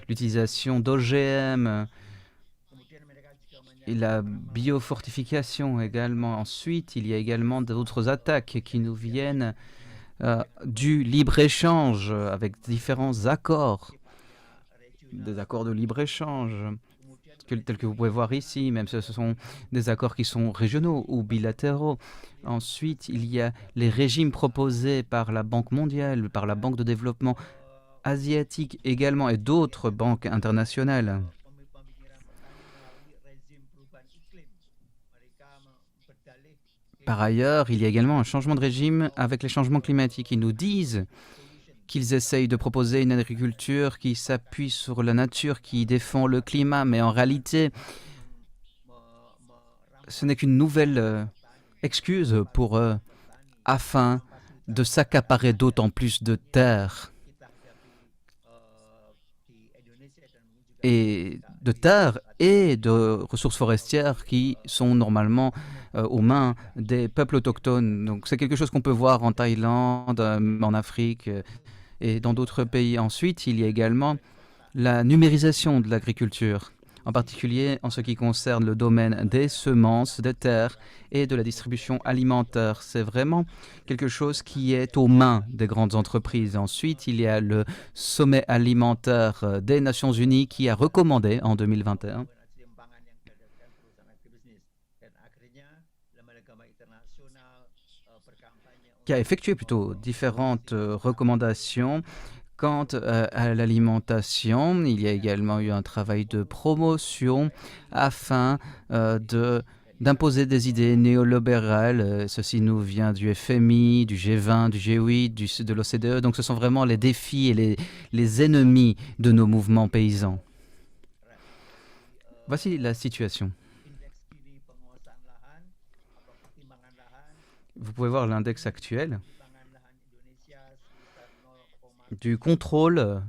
l'utilisation d'OGM, et la biofortification également. Ensuite, il y a également d'autres attaques qui nous viennent du libre-échange avec différents accords, des accords de libre-échange, tels que vous pouvez voir ici, même si ce sont des accords qui sont régionaux ou bilatéraux. Ensuite, il y a les régimes proposés par la Banque mondiale, par la Banque de développement asiatique également, et d'autres banques internationales. Par ailleurs, il y a également un changement de régime avec les changements climatiques. Ils nous disent qu'ils essayent de proposer une agriculture qui s'appuie sur la nature, qui défend le climat, mais en réalité, ce n'est qu'une nouvelle excuse pour eux afin de s'accaparer d'autant plus de terres. Et de ressources forestières qui sont normalement aux mains des peuples autochtones. Donc c'est quelque chose qu'on peut voir en Thaïlande, en Afrique et dans d'autres pays. Ensuite, il y a également la numérisation de l'agriculture, en particulier en ce qui concerne le domaine des semences, des terres et de la distribution alimentaire. C'est vraiment quelque chose qui est aux mains des grandes entreprises. Ensuite, il y a le sommet alimentaire des Nations Unies qui a recommandé en 2021 qui a effectué plutôt différentes recommandations quant à l'alimentation. Il y a également eu un travail de promotion afin d'imposer des idées néolibérales. Ceci nous vient du FMI, du G20, du G8, de l'OCDE. Donc ce sont vraiment les défis et les ennemis de nos mouvements paysans. Voici la situation. Vous pouvez voir l'index actuel du contrôle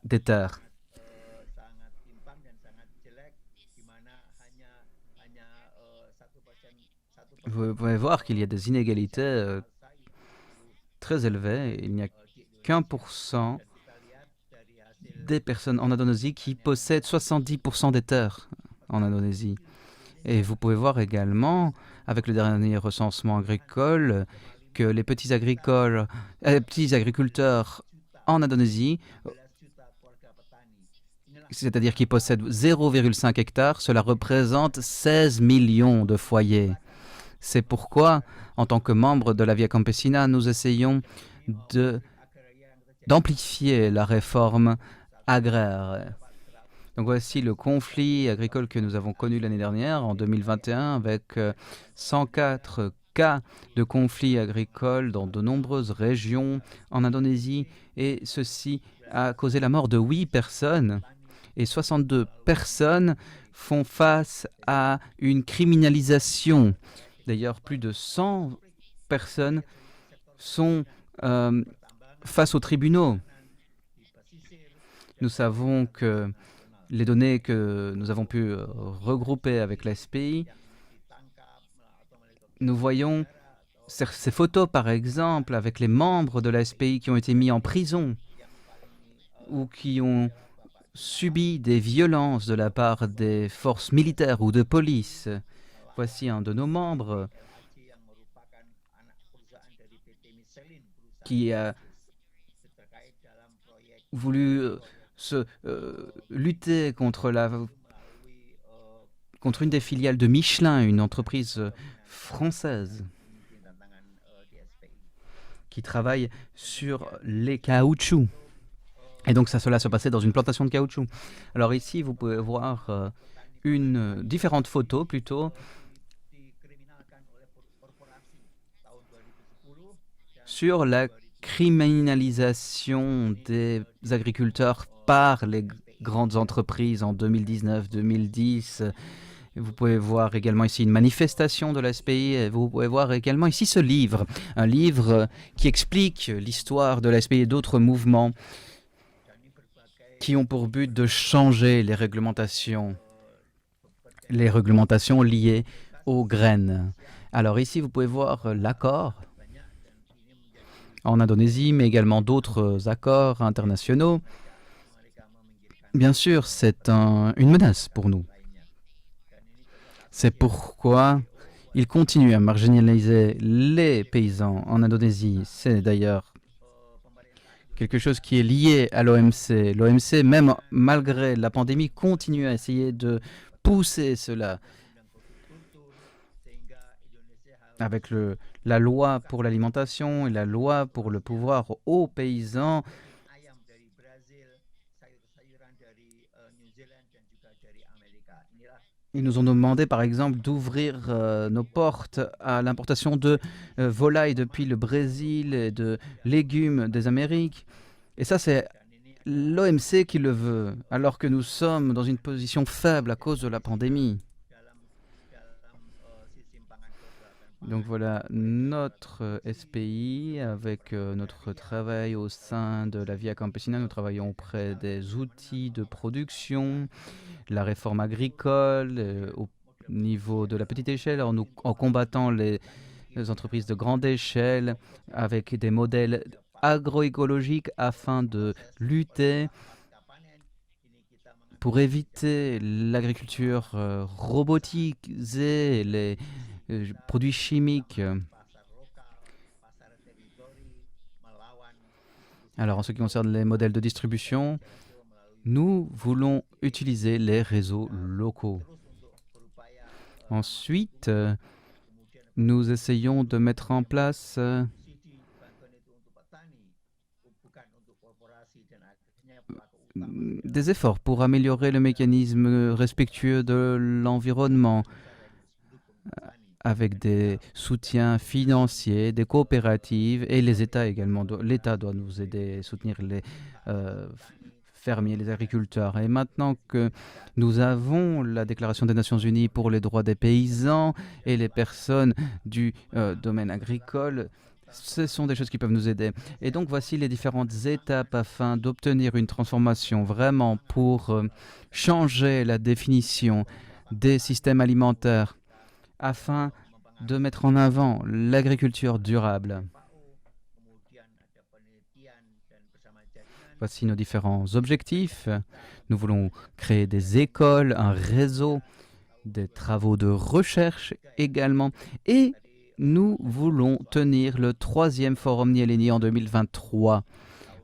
des terres. Vous pouvez voir qu'il y a des inégalités très élevées. Il n'y a qu'1% des personnes en Indonésie qui possèdent 70% des terres en Indonésie. Et vous pouvez voir également, avec le dernier recensement agricole, que les petits agriculteurs en Indonésie, c'est-à-dire qui possèdent 0,5 hectares, cela représente 16 millions de foyers. C'est pourquoi, en tant que membre de la Via Campesina, nous essayons d'amplifier la réforme agraire. Donc voici le conflit agricole que nous avons connu l'année dernière, en 2021, avec 104 cas de conflits agricoles dans de nombreuses régions en Indonésie. Et ceci a causé la mort de 8 personnes. Et 62 personnes font face à une criminalisation. D'ailleurs, plus de 100 personnes sont face aux tribunaux. Nous savons que les données que nous avons pu regrouper avec la SPI, nous voyons ces photos, par exemple, avec les membres de la SPI qui ont été mis en prison ou qui ont subi des violences de la part des forces militaires ou de police. Voici un de nos membres qui a voulu lutter contre une des filiales de Michelin, une entreprise française qui travaille sur les caoutchoucs. Et donc cela se passait dans une plantation de caoutchouc. Alors ici, vous pouvez voir différentes photos plutôt sur la criminalisation des agriculteurs par les grandes entreprises en 2019-2010. Vous pouvez voir également ici une manifestation de la SPI. Et vous pouvez voir également ici ce livre, un livre qui explique l'histoire de la SPI et d'autres mouvements qui ont pour but de changer les réglementations liées aux graines. Alors ici, vous pouvez voir l'accord en Indonésie, mais également d'autres accords internationaux. Bien sûr, c'est une menace pour nous. C'est pourquoi ils continuent à marginaliser les paysans en Indonésie. C'est d'ailleurs quelque chose qui est lié à l'OMC. L'OMC, même malgré la pandémie, continue à essayer de pousser cela. Avec la loi pour l'alimentation et la loi pour le pouvoir aux paysans, ils nous ont demandé, par exemple, d'ouvrir nos portes à l'importation de volailles depuis le Brésil et de légumes des Amériques. Et ça, c'est l'OMC qui le veut, alors que nous sommes dans une position faible à cause de la pandémie. Donc voilà notre SPI avec notre travail au sein de la Via Campesina. Nous travaillons auprès des outils de production, la réforme agricole au niveau de la petite échelle, en combattant les entreprises de grande échelle avec des modèles agroécologiques afin de lutter pour éviter l'agriculture robotisée, les produits chimiques. Alors, en ce qui concerne les modèles de distribution, nous voulons utiliser les réseaux locaux. Ensuite, nous essayons de mettre en place des efforts pour améliorer le mécanisme respectueux de l'environnement, avec des soutiens financiers, des coopératives et les États également. L'État doit nous aider, soutenir les fermiers, les agriculteurs. Et maintenant que nous avons la Déclaration des Nations Unies pour les droits des paysans et les personnes du domaine agricole, ce sont des choses qui peuvent nous aider. Et donc voici les différentes étapes afin d'obtenir une transformation vraiment pour changer la définition des systèmes alimentaires, afin de mettre en avant l'agriculture durable. Voici nos différents objectifs. Nous voulons créer des écoles, un réseau des travaux de recherche également. Et nous voulons tenir le 3e Forum Nyéléni en 2023.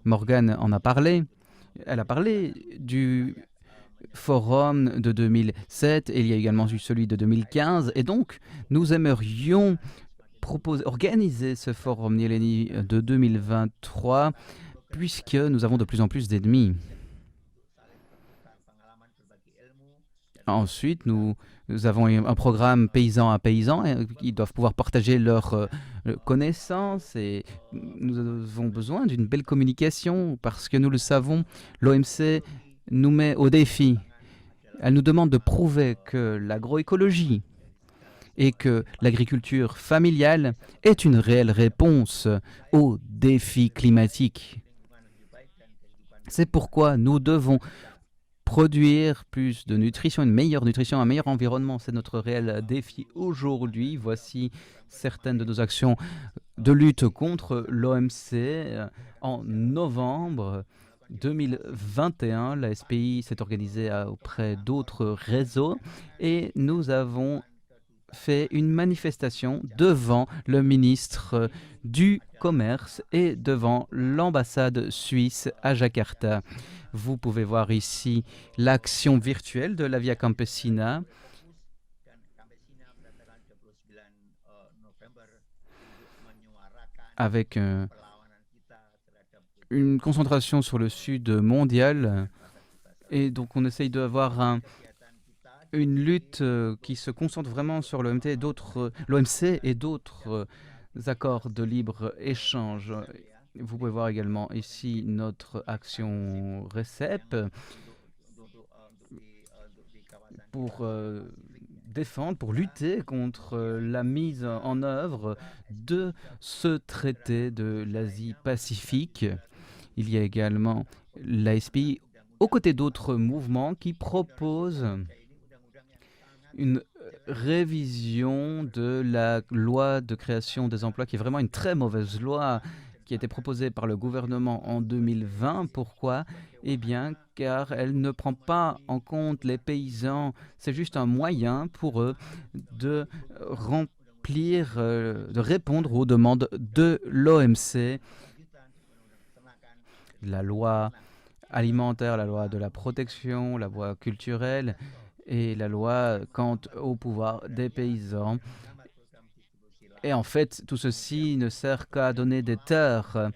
Morgane en a parlé. Elle a parlé du forum de 2007 et il y a également eu celui de 2015. Et donc, nous aimerions organiser ce forum Nyéléni de 2023 puisque nous avons de plus en plus d'ennemis. Ensuite, nous avons un programme paysan à paysan. Ils doivent pouvoir partager leurs connaissances et nous avons besoin d'une belle communication parce que nous le savons, l'OMC nous met au défi. Elle nous demande de prouver que l'agroécologie et que l'agriculture familiale est une réelle réponse aux défis climatiques. C'est pourquoi nous devons produire plus de nutrition, une meilleure nutrition, un meilleur environnement. C'est notre réel défi aujourd'hui. Voici certaines de nos actions de lutte contre l'OMC. En novembre 2021, la SPI s'est organisée auprès d'autres réseaux et nous avons fait une manifestation devant le ministre du Commerce et devant l'ambassade suisse à Jakarta. Vous pouvez voir ici l'action virtuelle de la Via Campesina. Avec une concentration sur le sud mondial. Et donc on essaye d'avoir une lutte qui se concentre vraiment sur l'OMC et d'autres accords de libre-échange. Vous pouvez voir également ici notre action RECEP pour défendre, pour lutter contre la mise en œuvre de ce traité de l'Asie-Pacifique. Il y a également l'ASPI aux côtés d'autres mouvements qui proposent une révision de la loi de création des emplois qui est vraiment une très mauvaise loi qui a été proposée par le gouvernement en 2020. Pourquoi ? Eh bien, car elle ne prend pas en compte les paysans. C'est juste un moyen pour eux de remplir, de répondre aux demandes de l'OMC. La loi alimentaire, la loi de la protection, la loi culturelle et la loi quant au pouvoir des paysans. Et en fait, tout ceci ne sert qu'à donner des terres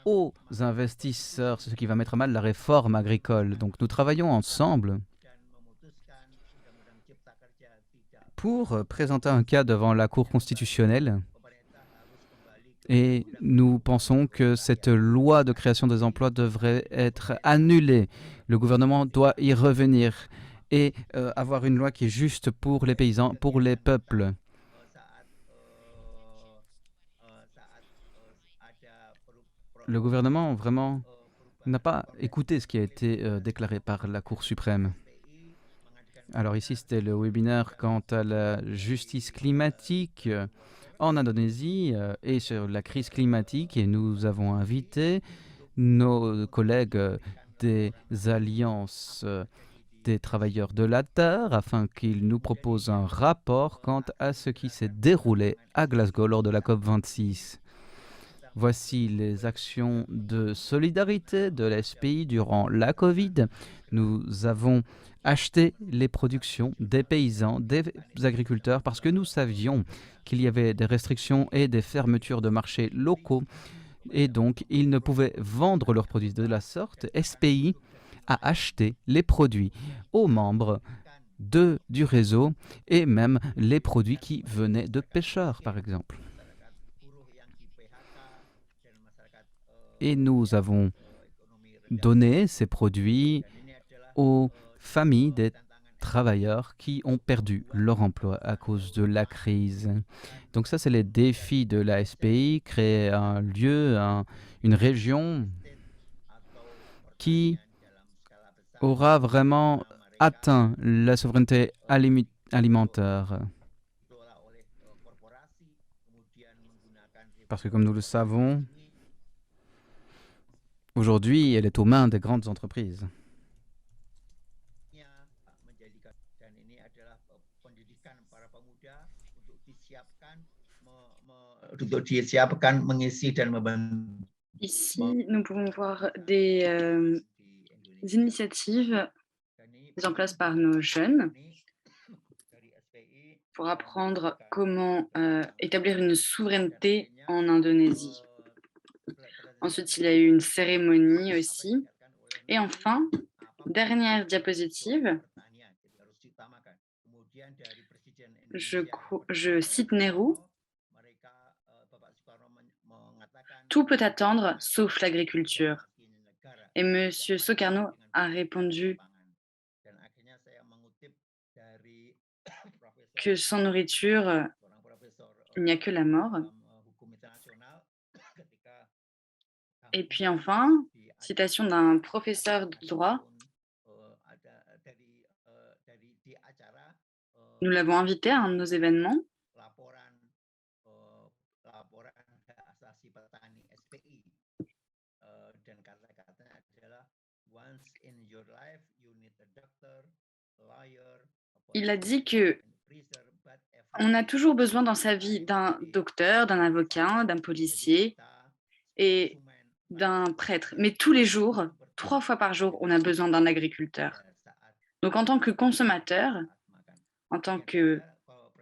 aux investisseurs, ce qui va mettre à mal la réforme agricole. Donc nous travaillons ensemble pour présenter un cas devant la Cour constitutionnelle. Et nous pensons que cette loi de création des emplois devrait être annulée. Le gouvernement doit y revenir et avoir une loi qui est juste pour les paysans, pour les peuples. Le gouvernement vraiment n'a pas écouté ce qui a été déclaré par la Cour suprême. Alors ici, c'était le webinaire quant à la justice climatique en Indonésie et sur la crise climatique. Et nous avons invité nos collègues des alliances des travailleurs de la Terre afin qu'ils nous proposent un rapport quant à ce qui s'est déroulé à Glasgow lors de la COP26. Voici les actions de solidarité de l'SPI durant la Covid. Nous avons acheté les productions des paysans, des agriculteurs, parce que nous savions qu'il y avait des restrictions et des fermetures de marchés locaux. Et donc, ils ne pouvaient vendre leurs produits de la sorte. SPI a acheté les produits aux membres du réseau et même les produits qui venaient de pêcheurs, par exemple. Et nous avons donné ces produits aux familles des travailleurs qui ont perdu leur emploi à cause de la crise. Donc ça, c'est les défis de la SPI, créer un lieu, une région qui aura vraiment atteint la souveraineté alimentaire. Parce que comme nous le savons, aujourd'hui, elle est aux mains des grandes entreprises. Ici, nous pouvons voir des initiatives mises en place par nos jeunes pour apprendre comment établir une souveraineté en Indonésie. Ensuite, il y a eu une cérémonie aussi. Et enfin, dernière diapositive, je cite Nehru. Tout peut attendre sauf l'agriculture. Et M. Sukarno a répondu que sans nourriture, il n'y a que la mort. Et puis enfin, citation d'un professeur de droit, nous l'avons invité à un de nos événements. Il a dit que on a toujours besoin dans sa vie d'un docteur, d'un avocat, d'un policier et d'un prêtre. Mais tous les jours, 3 fois par jour, on a besoin d'un agriculteur. Donc en tant que consommateur, en tant que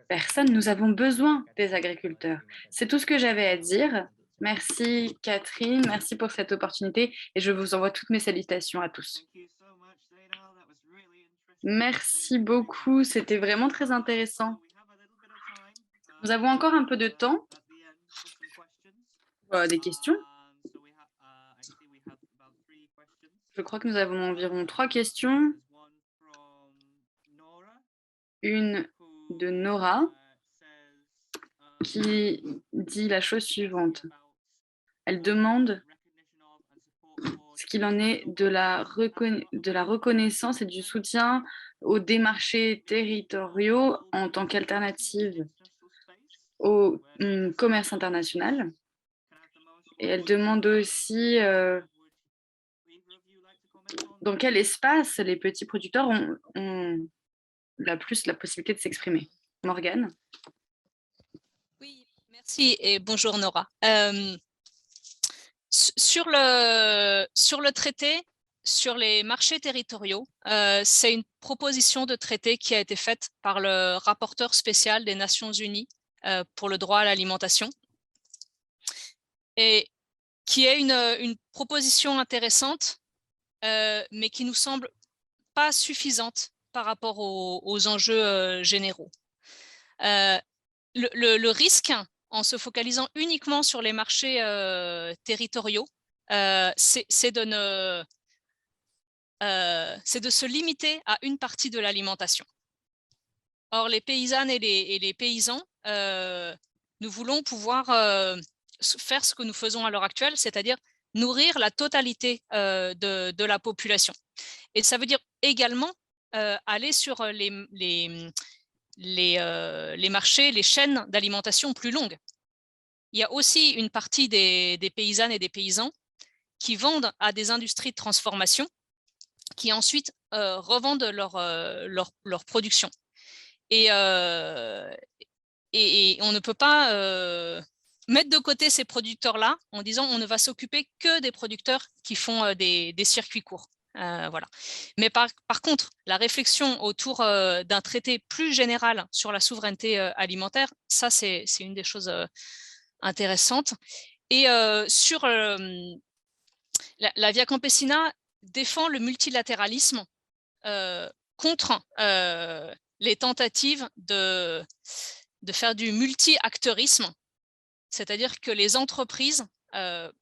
personne, nous avons besoin des agriculteurs. C'est tout ce que j'avais à dire. Merci Catherine, merci pour cette opportunité et je vous envoie toutes mes salutations à tous. Merci beaucoup, c'était vraiment très intéressant. Nous avons encore un peu de temps. Des questions? Je crois que nous avons environ 3 questions. Une de Nora qui dit la chose suivante. Elle demande ce qu'il en est de la reconnaissance et du soutien aux démarchés territoriaux en tant qu'alternative au commerce international. Et elle demande aussi dans quel espace les petits producteurs ont la possibilité de s'exprimer. Morgane? Oui, merci et bonjour Nora. Sur le traité, sur les marchés territoriaux, c'est une proposition de traité qui a été faite par le rapporteur spécial des Nations Unies pour le droit à l'alimentation et qui est une proposition intéressante, mais qui nous semble pas suffisante par rapport aux enjeux généraux. Le risque, en se focalisant uniquement sur les marchés territoriaux, c'est de se limiter à une partie de l'alimentation. Or, les paysannes et les paysans, nous voulons pouvoir faire ce que nous faisons à l'heure actuelle, c'est-à-dire nourrir la totalité de la population. Et ça veut dire également aller sur les marchés, les chaînes d'alimentation plus longues. Il y a aussi une partie des paysannes et des paysans qui vendent à des industries de transformation qui ensuite revendent leur production. Et on ne peut pas mettre de côté ces producteurs-là en disant on ne va s'occuper que des producteurs qui font des circuits courts. Voilà. Mais par contre, la réflexion autour d'un traité plus général sur la souveraineté alimentaire, ça c'est une des choses intéressantes. Et sur la Via Campesina défend le multilatéralisme contre les tentatives de faire du multi-acteurisme, c'est-à-dire que les entreprises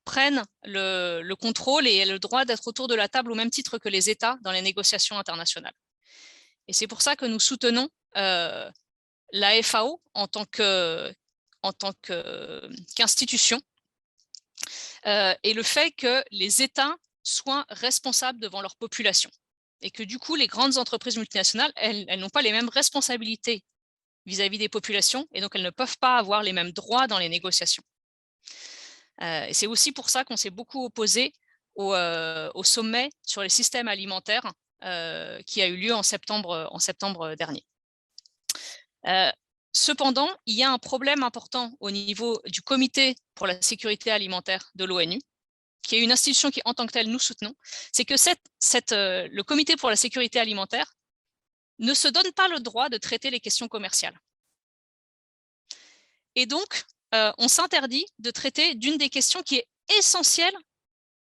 prennent le contrôle et le droit d'être autour de la table au même titre que les États dans les négociations internationales. Et c'est pour ça que nous soutenons la FAO en tant qu'institution et le fait que les États soient responsables devant leur population et que du coup les grandes entreprises multinationales, elles n'ont pas les mêmes responsabilités vis-à-vis des populations et donc elles ne peuvent pas avoir les mêmes droits dans les négociations. Et c'est aussi pour ça qu'on s'est beaucoup opposé au sommet sur les systèmes alimentaires qui a eu lieu en septembre dernier. Cependant, il y a un problème important au niveau du Comité pour la sécurité alimentaire de l'ONU, qui est une institution qui, en tant que telle, nous soutenons, c'est que le Comité pour la sécurité alimentaire ne se donne pas le droit de traiter les questions commerciales. Et donc, on s'interdit de traiter d'une des questions qui est essentielle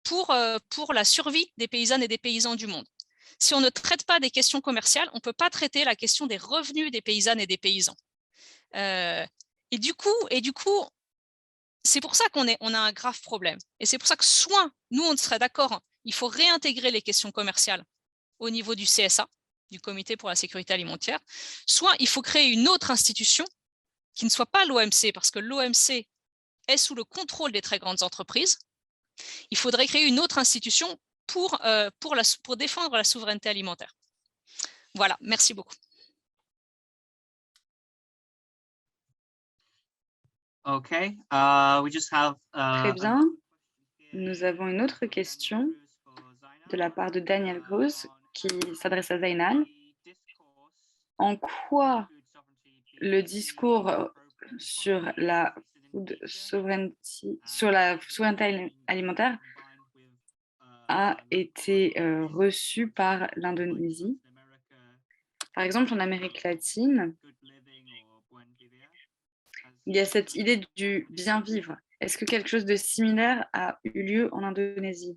pour la survie des paysannes et des paysans du monde. Si on ne traite pas des questions commerciales, on ne peut pas traiter la question des revenus des paysannes et des paysans. Et du coup, c'est pour ça qu'on a un grave problème. Et c'est pour ça que soit nous, on serait d'accord, il faut réintégrer les questions commerciales au niveau du CSA, du Comité pour la sécurité alimentaire, soit il faut créer une autre institution qui ne soit pas l'OMC, parce que l'OMC est sous le contrôle des très grandes entreprises. Il faudrait créer une autre institution pour défendre la souveraineté alimentaire. Voilà, merci beaucoup. Okay, we just have Très bien. Nous avons une autre question de la part de Daniel Gross qui s'adresse à Zainal. En quoi le discours sur la souveraineté alimentaire a été reçu par l'Indonésie. Par exemple, en Amérique latine, il y a cette idée du bien vivre. Est-ce que quelque chose de similaire a eu lieu en Indonésie?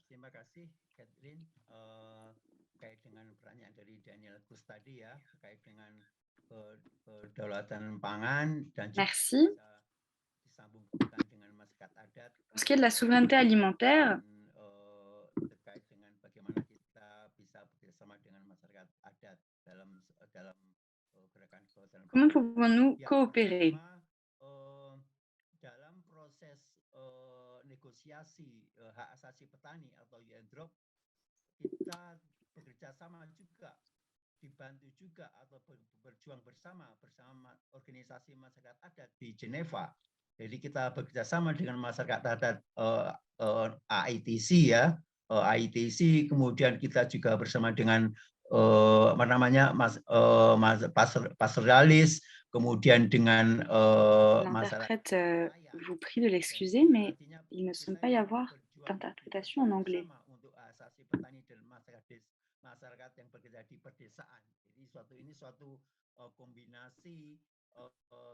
Terima kasih, Catherine. Terkait dengan pertanyaan dari Daniel Gus tadi ya, terkait dengan kedaulatan pangan dan juga Merci. bisa disambungkan dengan masyarakat adat. Pour ce qui est de la souveraineté alimentaire, Terkait dengan bagaimana kita bisa bekerjasama dengan masyarakat adat dalam gerakan kedaulatan comment pangan. pouvons-nous Ya, coopérer? pertama, dalam proses negosiasi hak asasi petani atau UNDROP, kita bekerja sama juga, dibantu juga atau berjuang bersama organisasi masyarakat adat di Geneva. Jadi kita bekerja sama dengan masyarakat adat AITC ya, AITC, kemudian kita juga bersama dengan paseralis, kemudian dengan L'interprète vous prie de l'excuser, mais il ne semble pas y avoir d'interprétation en anglais. Untuk asasi petani dan masyarakat yang bekerja di perdesaan. Jadi ini suatu kombinasi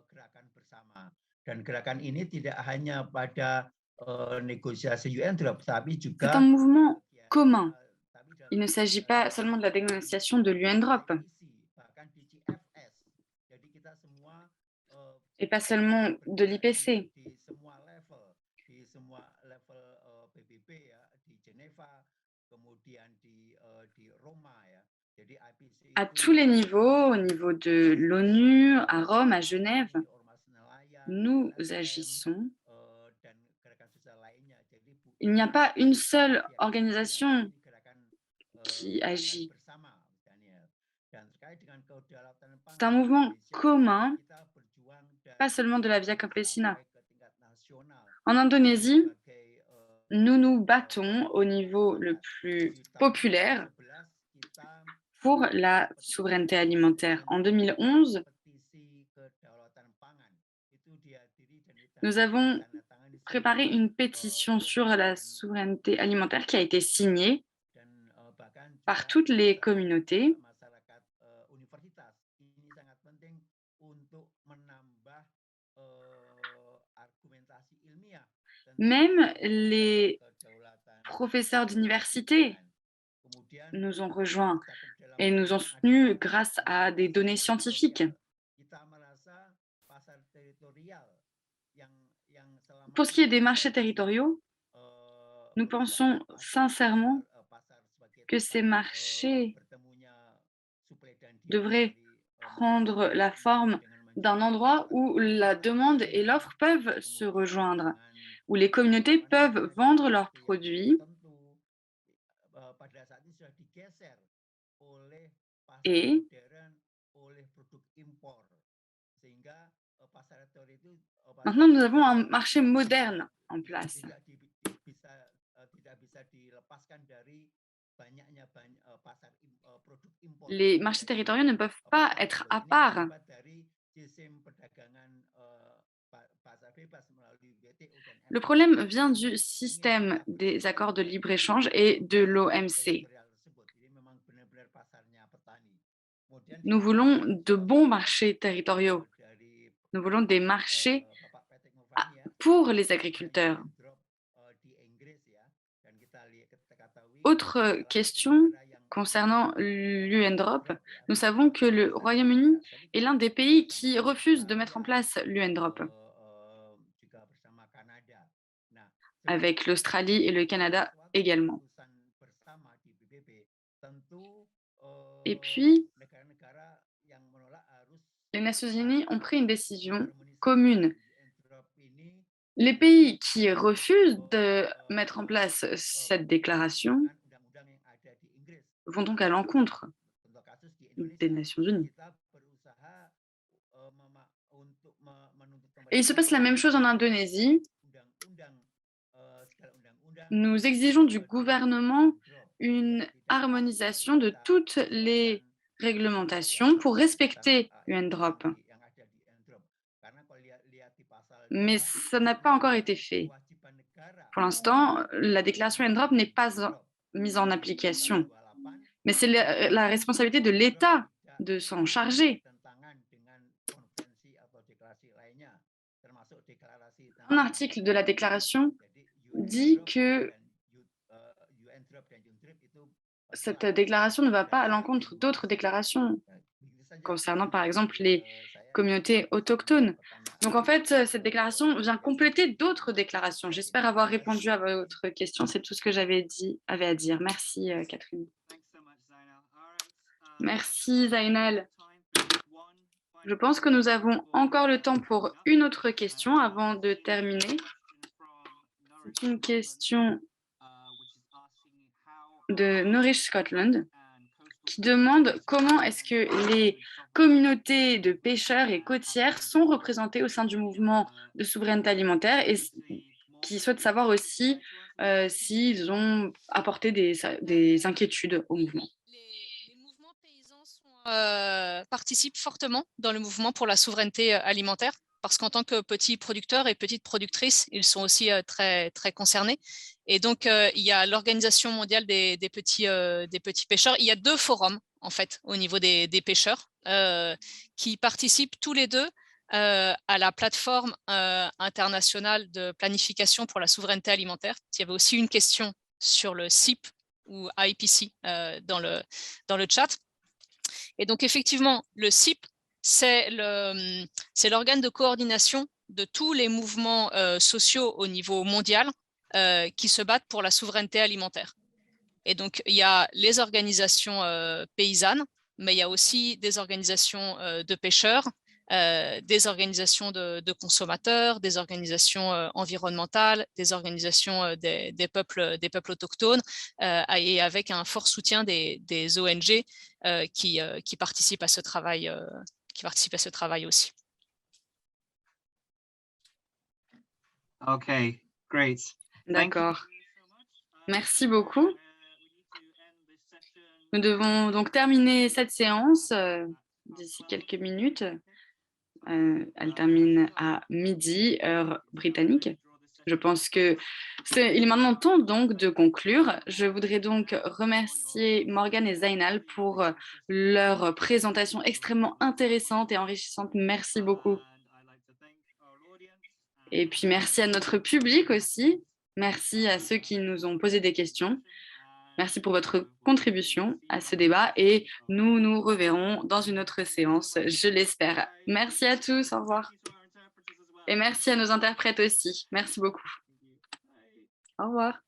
gerakan bersama. Dan gerakan ini tidak hanya pada negosiasi UNDROP, tapi juga C'est un mouvement commun. Il ne s'agit pas seulement de la négociation de l'UNDROP et pas seulement de l'IPC. À tous les niveaux, au niveau de l'ONU, à Rome, à Genève, nous agissons. Il n'y a pas une seule organisation qui agit. C'est un mouvement commun, pas seulement de la Via Campesina. En Indonésie, nous nous battons au niveau le plus populaire pour la souveraineté alimentaire. En 2011, nous avons préparé une pétition sur la souveraineté alimentaire qui a été signée par toutes les communautés. Même les professeurs d'université nous ont rejoints et nous ont soutenus grâce à des données scientifiques. Pour ce qui est des marchés territoriaux, nous pensons sincèrement que ces marchés devraient prendre la forme d'un endroit où la demande et l'offre peuvent se rejoindre, où les communautés peuvent vendre leurs produits et maintenant nous avons un marché moderne en place. Les marchés territoriaux ne peuvent pas être à part. Le problème vient du système des accords de libre-échange et de l'OMC. Nous voulons de bons marchés territoriaux. Nous voulons des marchés pour les agriculteurs. Autre question concernant l'UNDROP, nous savons que le Royaume-Uni est l'un des pays qui refuse de mettre en place l'UNDROP, avec l'Australie et le Canada également. Et puis, les Nations Unies ont pris une décision commune. Les pays qui refusent de mettre en place cette déclaration vont donc à l'encontre des Nations Unies. Et il se passe la même chose en Indonésie. Nous exigeons du gouvernement une harmonisation de toutes les réglementations pour respecter l'UNDROP. Mais ça n'a pas encore été fait. Pour l'instant, la déclaration UNDROP n'est pas mise en application. Mais c'est la responsabilité de l'État de s'en charger. Un article de la déclaration dit que cette déclaration ne va pas à l'encontre d'autres déclarations concernant par exemple les communautés autochtones. Donc en fait, cette déclaration vient compléter d'autres déclarations. J'espère avoir répondu à votre question. C'est tout ce que j'avais à dire. Merci Catherine. Merci Zainal. Je pense que nous avons encore le temps pour une autre question avant de terminer. C'est une question de Nourish Scotland qui demande comment est-ce que les communautés de pêcheurs et côtières sont représentées au sein du mouvement de souveraineté alimentaire et qui souhaite savoir aussi s'ils ont apporté des inquiétudes au mouvement. Les mouvements paysans participent fortement dans le mouvement pour la souveraineté alimentaire parce qu'en tant que petits producteurs et petites productrices, ils sont aussi très, très concernés. Et donc, il y a l'Organisation mondiale des petits pêcheurs. Il y a 2 forums, en fait, au niveau des pêcheurs qui participent tous les deux à la plateforme internationale de planification pour la souveraineté alimentaire. Il y avait aussi une question sur le CIP ou IPC dans le chat. Et donc, effectivement, le CIP, c'est l'organe de coordination de tous les mouvements sociaux au niveau mondial qui se battent pour la souveraineté alimentaire. Et donc, il y a les organisations paysannes, mais il y a aussi des organisations de pêcheurs, des organisations de consommateurs, des organisations environnementales, des organisations des peuples autochtones, et avec un fort soutien des ONG qui participent à ce travail aussi. OK, great. D'accord. Merci beaucoup. Nous devons donc terminer cette séance d'ici quelques minutes. Elle termine à midi, heure britannique. Je pense qu'il est maintenant temps donc de conclure. Je voudrais donc remercier Morgan et Zainal pour leur présentation extrêmement intéressante et enrichissante. Merci beaucoup. Et puis merci à notre public aussi. Merci à ceux qui nous ont posé des questions. Merci pour votre contribution à ce débat et nous nous reverrons dans une autre séance, je l'espère. Merci à tous, au revoir. Et merci à nos interprètes aussi. Merci beaucoup. Au revoir.